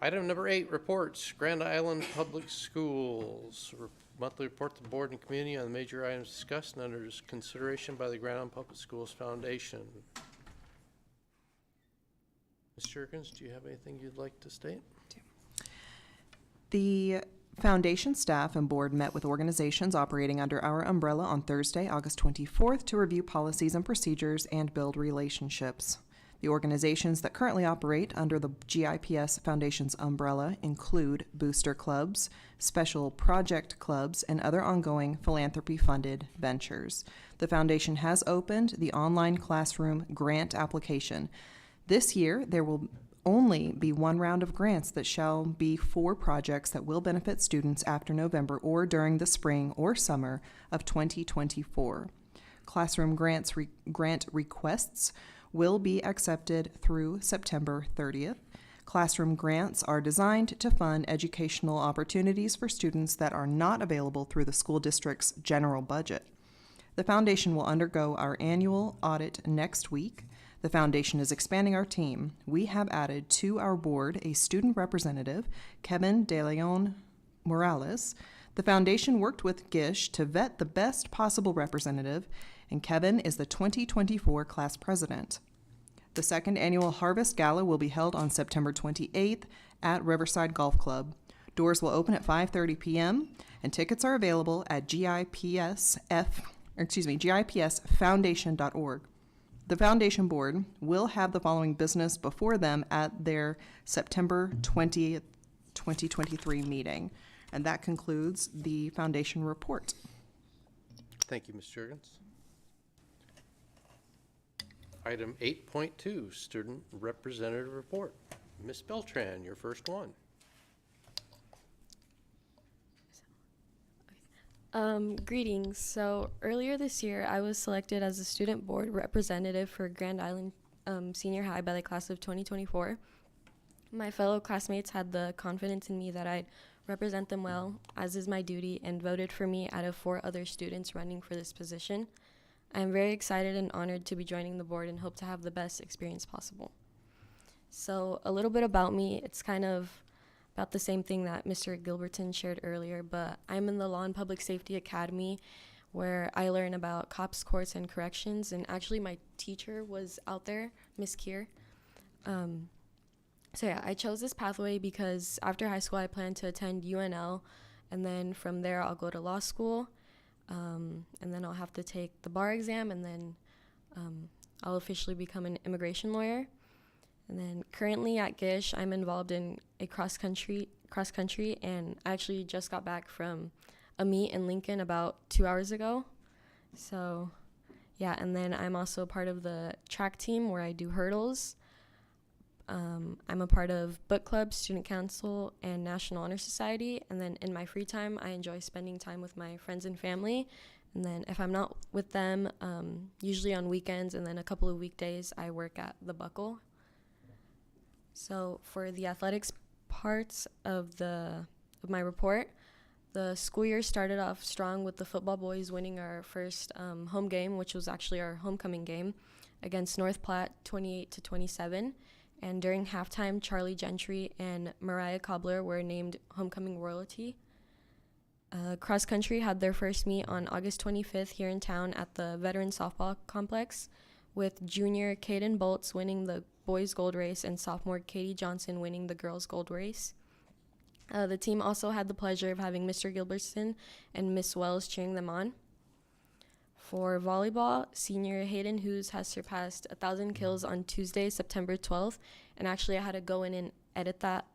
Item number 8, reports. Grand Island Public Schools. Monthly report to the board and community on the major items discussed and under consideration by the Grand Island Public Schools Foundation. Ms. Jurgens, do you have anything you'd like to state? The foundation staff and board met with organizations operating under our umbrella on Thursday, August 24th, to review policies and procedures and build relationships. The organizations that currently operate under the GIPS Foundation's umbrella include booster clubs, special project clubs, and other ongoing philanthropy-funded ventures. The foundation has opened the online classroom grant application. This year, there will only be one round of grants that shall be for projects that will benefit students after November or during the spring or summer of 2024. Classroom grant requests will be accepted through September 30th. Classroom grants are designed to fund educational opportunities for students that are not available through the school district's general budget. The foundation will undergo our annual audit next week. The foundation is expanding our team. We have added to our board a student representative, Kevin De Leon Morales. The foundation worked with GISH to vet the best possible representative, and Kevin is the 2024 class president. The second annual Harvest Gala will be held on September 28th at Riverside Golf Club. Doors will open at 5:30 p.m. and tickets are available at gipsfoundation.org. The foundation board will have the following business before them at their September 20th, 2023 meeting. And that concludes the foundation report. Thank you, Ms. Jurgens. Item 8.2, student representative report. Ms. Beltran, your first one. Greetings. So earlier this year, I was selected as a student board representative for Grand Island Senior High by the class of 2024. My fellow classmates had the confidence in me that I'd represent them well, as is my duty, and voted for me out of 4 other students running for this position. I am very excited and honored to be joining the board and hope to have the best experience possible. So a little bit about me, it's kind of about the same thing that Mr. Gilbertson shared earlier, but I'm in the Law and Public Safety Academy where I learn about cops, courts, and corrections, and actually my teacher was out there, Miss Keir. So yeah, I chose this pathway because after high school I plan to attend UNL, and then from there I'll go to law school, and then I'll have to take the bar exam, and then I'll officially become an immigration lawyer. And then currently at GISH, I'm involved in a cross country, and I actually just got back from a meet in Lincoln about 2 hours ago. So yeah, and then I'm also part of the track team where I do hurdles. I'm a part of book club, student council, and National Honor Society. And then in my free time, I enjoy spending time with my friends and family. And then if I'm not with them, usually on weekends and then a couple of weekdays, I work at the Buckle. So for the athletics parts of my report, the school year started off strong with the football boys winning our first home game, which was actually our homecoming game, against North Platte 28-27. And during halftime, Charlie Gentry and Mariah Cobbler were named homecoming royalty. Cross country had their first meet on August 25th here in town at the Veteran Softball Complex, with junior Caden Bolts winning the boys gold race and sophomore Katie Johnson winning the girls gold race. The team also had the pleasure of having Mr. Gilbertson and Miss Wells cheering them on. For volleyball, senior Hayden Hughes has surpassed 1,000 kills on Tuesday, September 12th, and actually I had to go in and edit that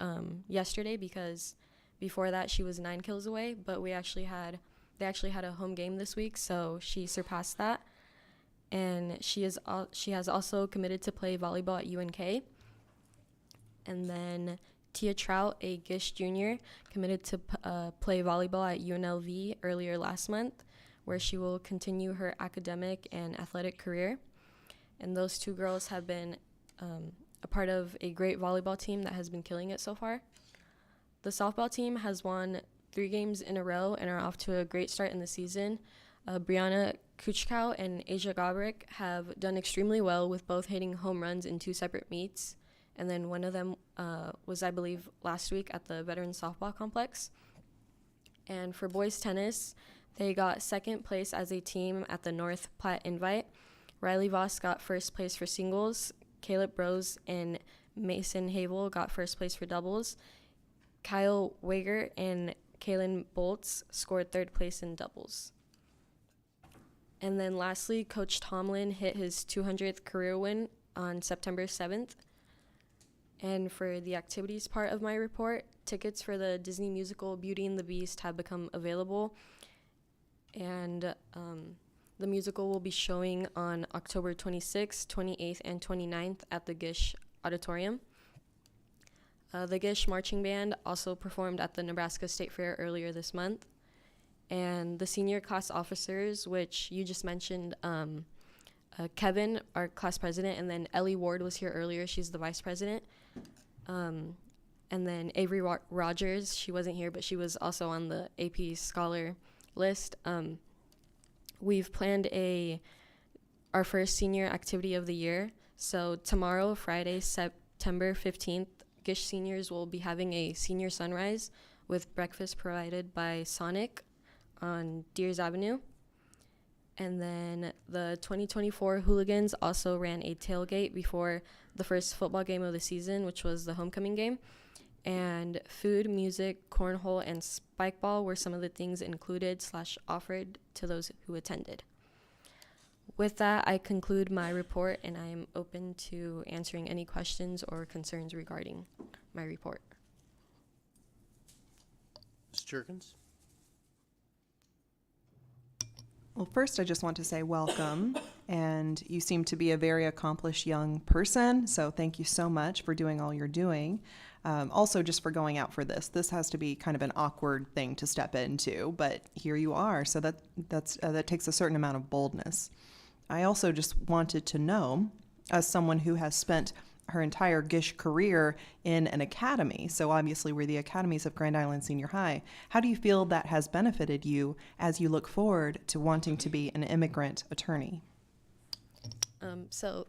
yesterday because before that she was 9 kills away, but they actually had a home game this week, so she surpassed that. And she has also committed to play volleyball at UNK. And then Tia Trout, a Gish junior, committed to play volleyball at UNLV earlier last month, where she will continue her academic and athletic career. And those 2 girls have been a part of a great volleyball team that has been killing it so far. The softball team has won 3 games in a row and are off to a great start in the season. Brianna Kuchkow and Asia Gabrick have done extremely well, with both hitting home runs in 2 separate meets. And then one of them was, I believe, last week at the Veteran Softball Complex. And for boys tennis, they got 2nd place as a team at the North Platte Invite. Riley Voss got 1st place for singles. Caleb Rose and Mason Havel got 1st place for doubles. Kyle Wager and Kaylin Bolts scored 3rd place in doubles. And then lastly, Coach Tomlin hit his 200th career win on September 7th. And for the activities part of my report, tickets for the Disney musical Beauty and the Beast have become available. And the musical will be showing on October 26th, 28th, and 29th at the Gish Auditorium. The Gish Marching Band also performed at the Nebraska State Fair earlier this month. And the senior class officers, which you just mentioned, Kevin, our class president, and then Ellie Ward was here earlier. She's the vice president. And then Avery Rogers, she wasn't here, but she was also on the AP Scholar list. We've planned our first senior activity of the year. So tomorrow, Friday, September 15th, Gish seniors will be having a senior sunrise with breakfast provided by Sonic on Deers Avenue. And then the 2024 Hooligans also ran a tailgate before the first football game of the season, which was the homecoming game. And food, music, cornhole, and spike ball were some of the things included / offered to those who attended. With that, I conclude my report, and I am open to answering any questions or concerns regarding my report. Ms. Jerkins? Well, first, I just want to say welcome, and you seem to be a very accomplished young person, so thank you so much for doing all you're doing. Also, just for going out for this. This has to be kind of an awkward thing to step into, but here you are. So that takes a certain amount of boldness. I also just wanted to know, as someone who has spent her entire GISH career in an academy, so obviously we're the academies of Grand Island Senior High, how do you feel that has benefited you as you look forward to wanting to be an immigrant attorney? So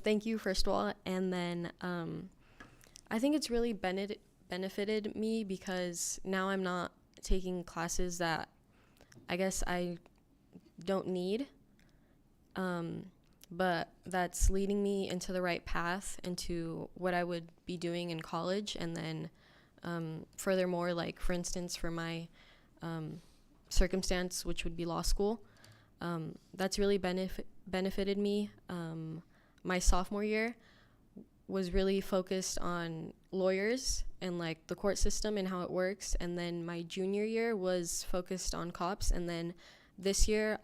thank you, first of all. And then I think it's really benefited me because now I'm not taking classes that I guess I don't need, but that's leading me into the right path into what I would be doing in college. And then furthermore, like for instance, for my circumstance, which would be law school, that's really benefited me. My sophomore year was really focused on lawyers and like the court system and how it works. And then my junior year was focused on cops. And then this year,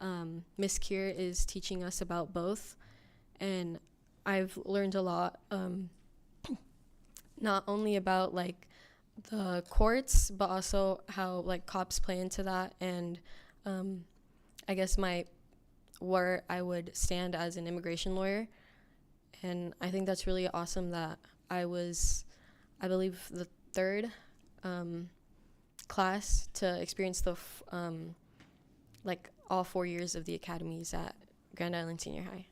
Miss Kier is teaching us about both. And I've learned a lot, not only about like the courts, but also how like cops play into that. And I guess where I would stand as an immigration lawyer. And I think that's really awesome that I was, I believe, the third class to experience like all 4 years of the academies at Grand Island Senior High.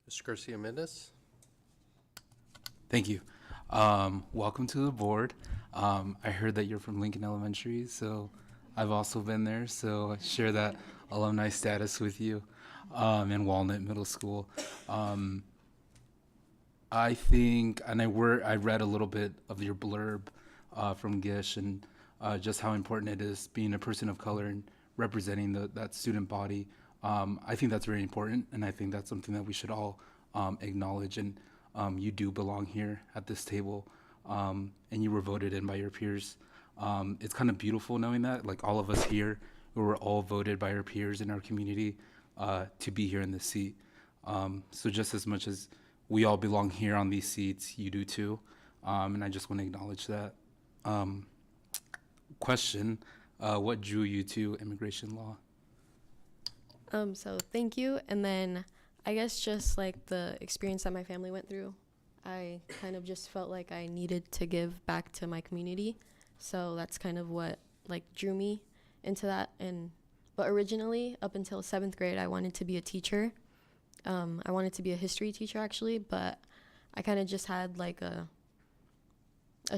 Mr. Garcia Mendez? Thank you. Welcome to the board. I heard that you're from Lincoln Elementary, so I've also been there, so I share that alumni status with you, in Walnut Middle School. I think, and I read a little bit of your blurb from Gish and just how important it is being a person of color and representing that student body. I think that's very important, and I think that's something that we should all acknowledge. And you do belong here at this table, and you were voted in by your peers. It's kind of beautiful knowing that, like all of us here, we were all voted by our peers in our community to be here in this seat. So just as much as we all belong here on these seats, you do too. And I just want to acknowledge that. Question, what drew you to immigration law? So thank you. And then I guess just like the experience that my family went through, I kind of just felt like I needed to give back to my community. So that's kind of what like drew me into that. But originally, up until 7th grade, I wanted to be a teacher. I wanted to be a history teacher actually, but I kind of just had like a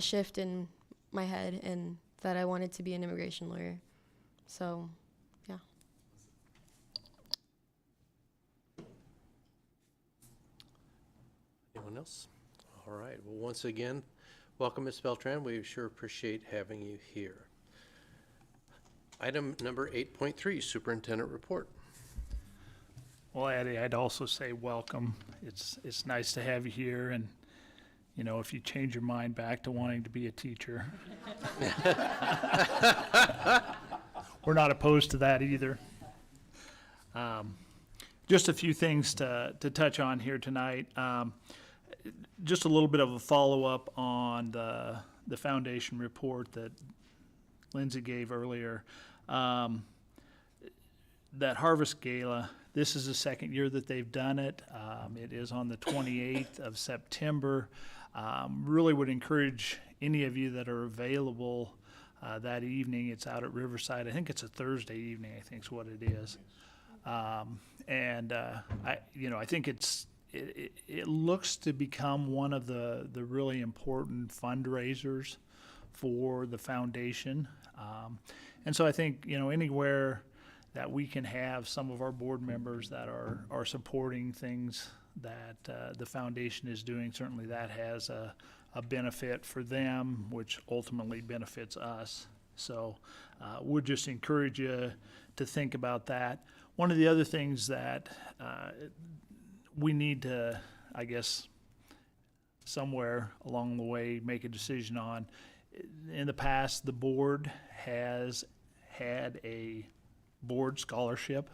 shift in my head and that I wanted to be an immigration lawyer. So, yeah. Anyone else? All right. Well, once again, welcome, Ms. Beltran. We sure appreciate having you here. Item number 8.3, Superintendent Report. Well, Addie, I'd also say welcome. It's nice to have you here, and you know, if you change your mind back to wanting to be a teacher, we're not opposed to that either. Just a few things to touch on here tonight. Just a little bit of a follow-up on the foundation report that Lindsay gave earlier. That Harvest Gala, this is the second year that they've done it. It is on the 28th of September. Really would encourage any of you that are available that evening. It's out at Riverside. I think it's a Thursday evening, I think is what it is. I think it looks to become one of the really important fundraisers for the foundation. And so I think, you know, anywhere that we can have some of our board members that are supporting things that the foundation is doing, certainly that has a benefit for them, which ultimately benefits us. So would just encourage you to think about that. One of the other things that we need to, I guess, somewhere along the way make a decision on, in the past, the board has had a board scholarship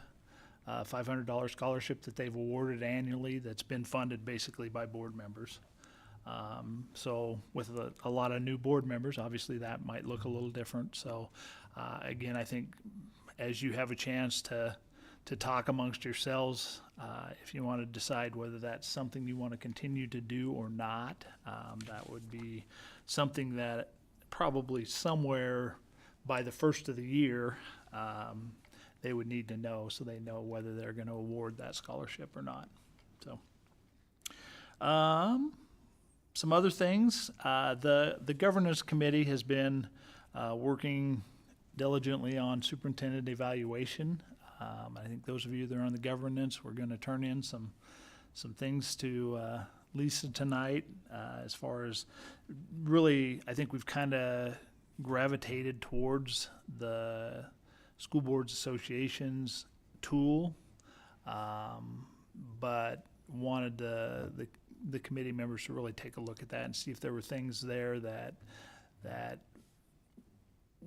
$500 scholarship that they've awarded annually that's been funded basically by board members. So with a lot of new board members, obviously that might look a little different. So again, I think as you have a chance to talk amongst yourselves, if you want to decide whether that's something you want to continue to do or not, that would be something that probably somewhere by the first of the year, they would need to know, so they know whether they're going to award that scholarship or not. So, some other things, the governance committee has been working diligently on superintendent evaluation. I think those of you that are on the governance, we're going to turn in some things to Lisa tonight, as far as really, I think we've kind of gravitated towards the School Boards Association's tool, but wanted the committee members to really take a look at that and see if there were things there that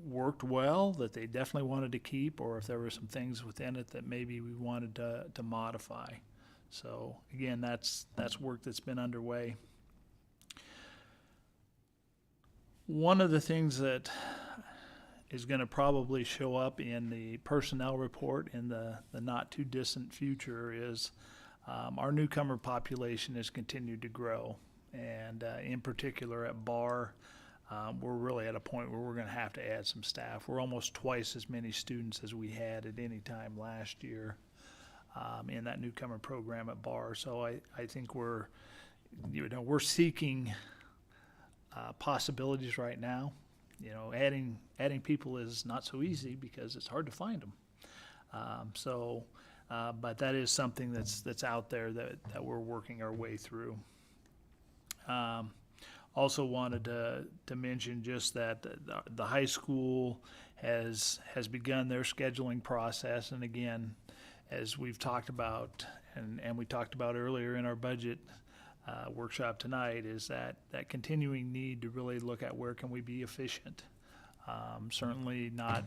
worked well, that they definitely wanted to keep, or if there were some things within it that maybe we wanted to modify. So again, that's work that's been underway. One of the things that is going to probably show up in the personnel report in the not too distant future is our newcomer population has continued to grow, and in particular at BAR, we're really at a point where we're going to have to add some staff. We're almost twice as many students as we had at any time last year in that newcomer program at BAR. So I think we're seeking possibilities right now. Adding people is not so easy because it's hard to find them. But that is something that's out there that we're working our way through. Also wanted to mention just that the high school has begun their scheduling process, and again, as we've talked about and we talked about earlier in our budget workshop tonight, is that continuing need to really look at where can we be efficient. Certainly not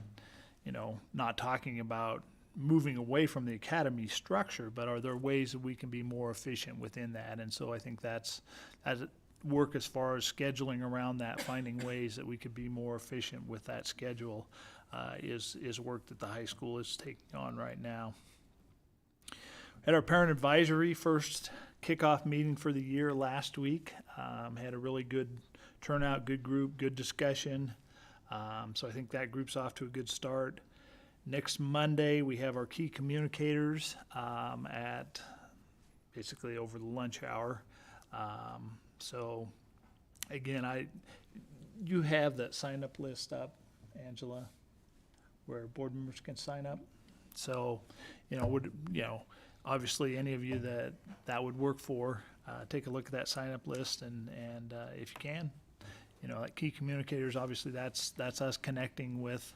talking about moving away from the academy structure, but are there ways that we can be more efficient within that? And so I think that's work as far as scheduling around that, finding ways that we could be more efficient with that schedule is work that the high school is taking on right now. At our parent advisory first kickoff meeting for the year last week, had a really good turnout, good group, good discussion. So I think that group's off to a good start. Next Monday, we have our key communicators at basically over the lunch hour. So again, you have that sign-up list up, Angela, where board members can sign up. So, obviously any of you that would work for, take a look at that sign-up list, and if you can, like key communicators, obviously that's us connecting with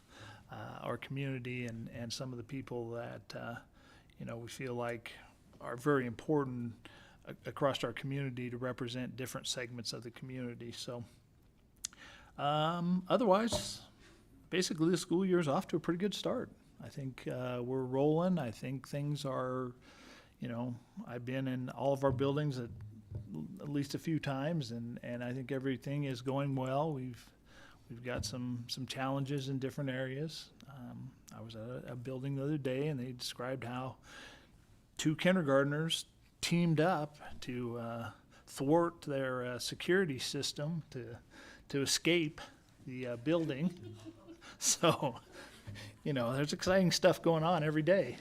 our community and some of the people that we feel like are very important across our community to represent different segments of the community. So otherwise, basically the school year is off to a pretty good start. I think we're rolling. I think things are, I've been in all of our buildings at least a few times, and I think everything is going well. We've got some challenges in different areas. I was at a building the other day, and they described how 2 kindergartners teamed up to thwart their security system to escape the building. So, there's exciting stuff going on every day.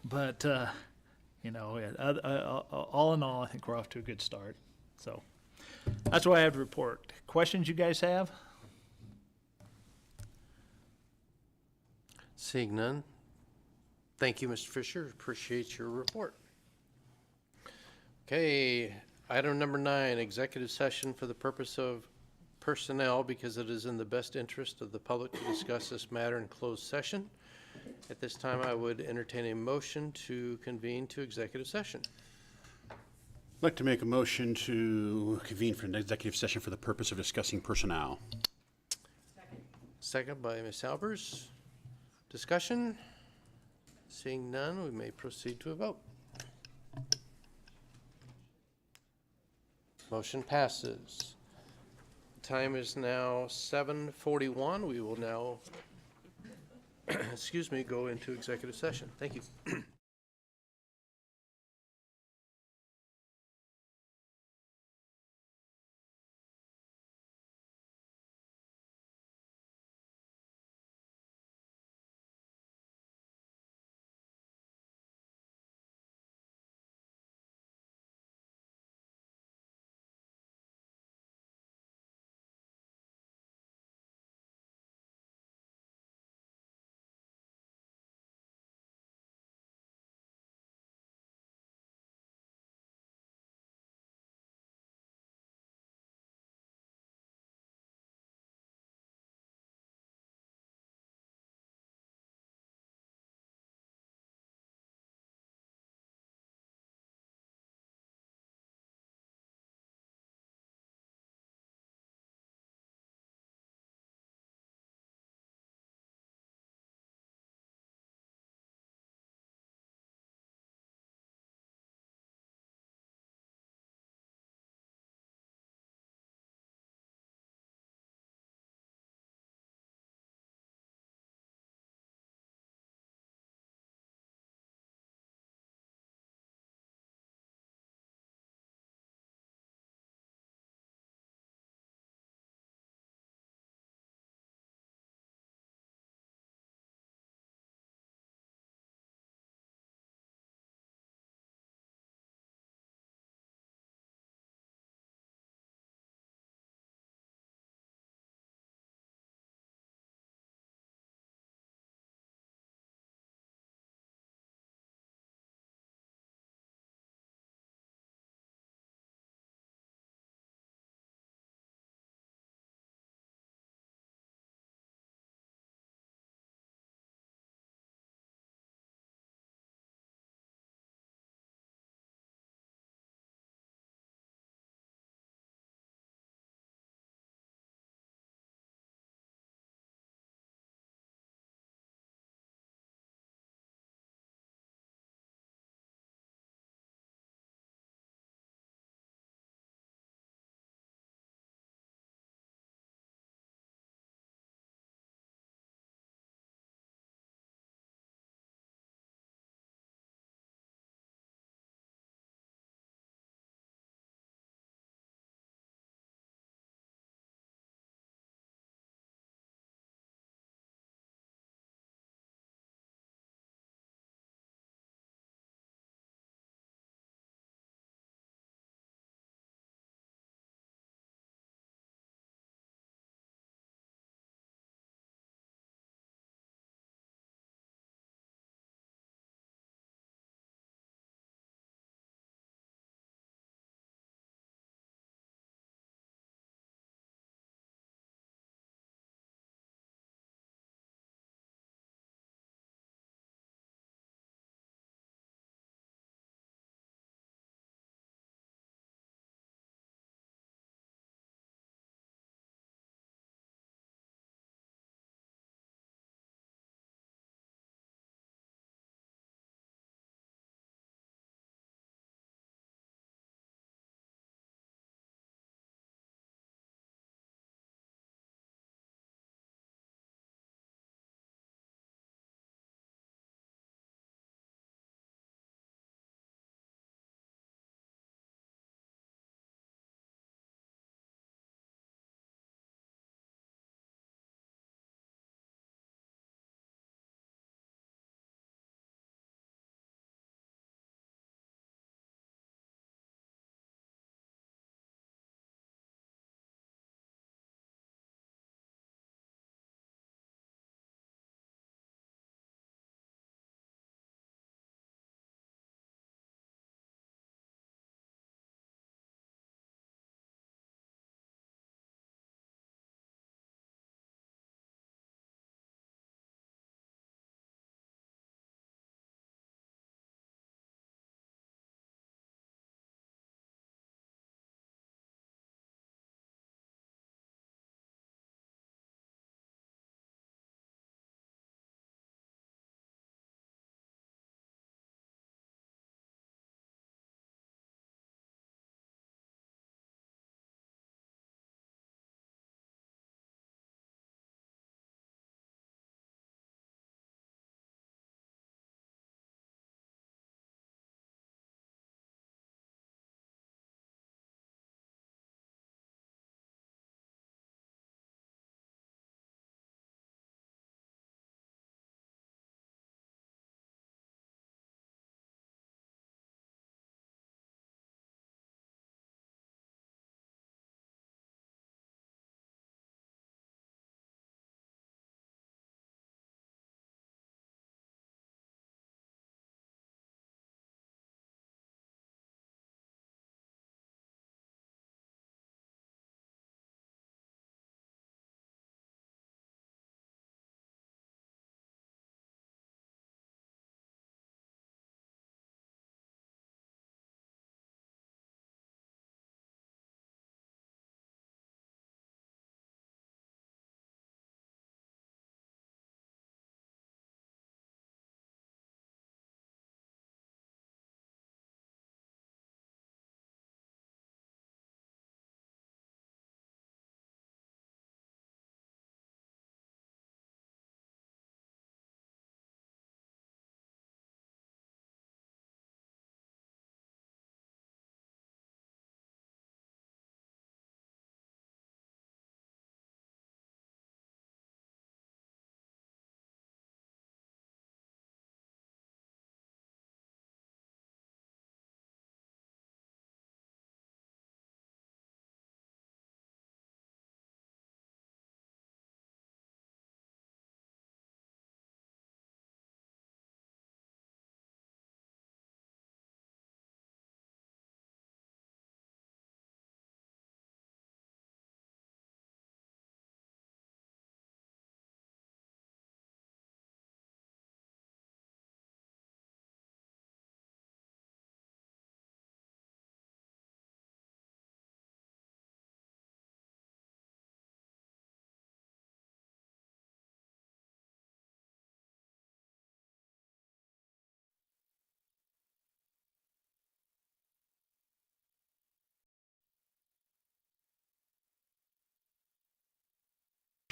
But, all in all, I think we're off to a good start. So that's what I have to report. Questions you guys have? Seeing none. Thank you, Mr. Fisher. Appreciate your report. Okay, item number 9, executive session for the purpose of personnel, because it is in the best interest of the public to discuss this matter in closed session. At this time, I would entertain a motion to convene to executive session. I'd like to make a motion to convene for an executive session for the purpose of discussing personnel. Second by Ms. Albers. Discussion? Seeing none, we may proceed to a vote. Motion passes. Time is now 7:41. We will now, excuse me, go into executive session. Thank you.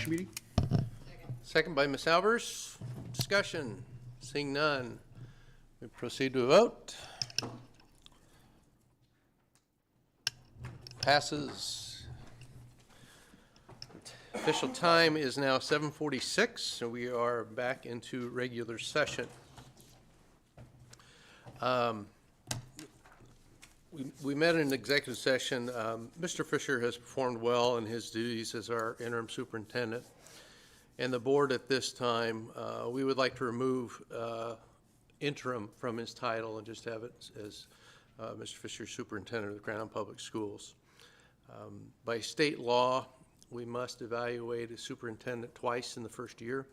meeting. Second by Ms. Albers. Discussion. Seeing none. We proceed to a vote. Passes. Official time is now 7:46, so we are back into regular session. We met in an executive session. Mr. Fisher has performed well in his duties as our interim superintendent. And the board at this time, we would like to remove interim from his title and just have it as Mr. Fisher, superintendent of the Grand Island Public Schools. By state law, we must evaluate a superintendent twice in the first year.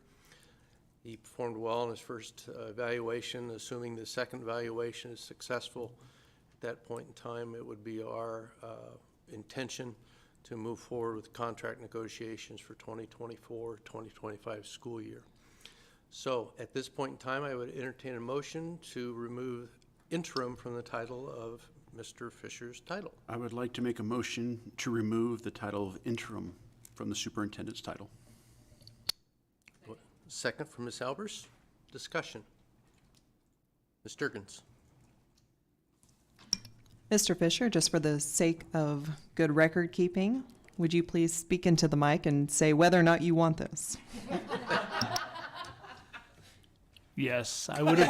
He performed well in his first evaluation. Assuming the second evaluation is successful, at that point in time, it would be our intention to move forward with contract negotiations for 2024-2025 school year. So at this point in time, I would entertain a motion to remove interim from the title of Mr. Fisher's title. I would like to make a motion to remove the title of interim from the superintendent's title. Second from Ms. Albers. Discussion. Ms. Durkins. Mr. Fisher, just for the sake of good record keeping, would you please speak into the mic and say whether or not you want this? Yes, I would.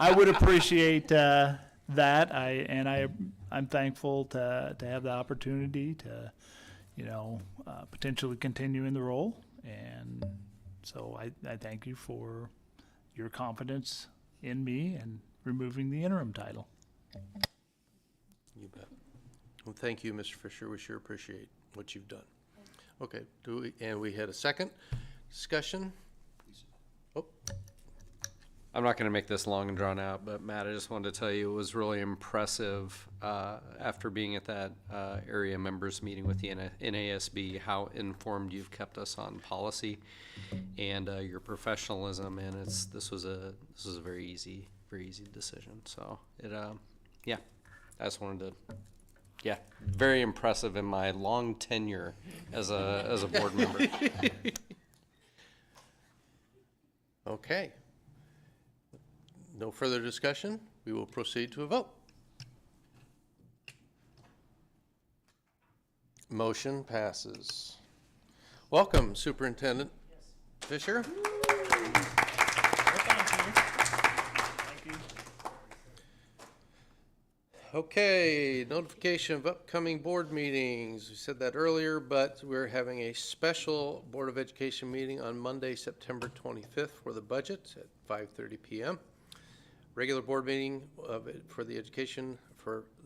I would appreciate that. I'm thankful to have the opportunity to, potentially continue in the role. And so I thank you for your confidence in me and removing the interim title. You bet. Well, thank you, Mr. Fisher. We sure appreciate what you've done. Okay, and we had a second discussion. Oh, I'm not going to make this long and drawn out, but Matt, I just wanted to tell you it was really impressive after being at that area members meeting with the NASB, how informed you've kept us on policy and your professionalism. And this was a very easy decision. So yeah, I just wanted to, very impressive in my long tenure as a board member. okay. No further discussion. We will proceed to a vote. Motion passes. Welcome, Superintendent Fisher. Okay, notification of upcoming board meetings. We said that earlier, but we're having a special Board of Education meeting on Monday, September 25th for the budget at 5:30 p.m. Regular board meeting for the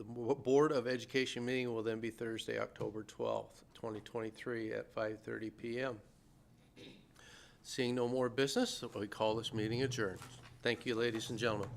Board of Education meeting will then be Thursday, October 12th, 2023 at 5:30 p.m. Seeing no more business, we call this meeting adjourned. Thank you, ladies and gentlemen.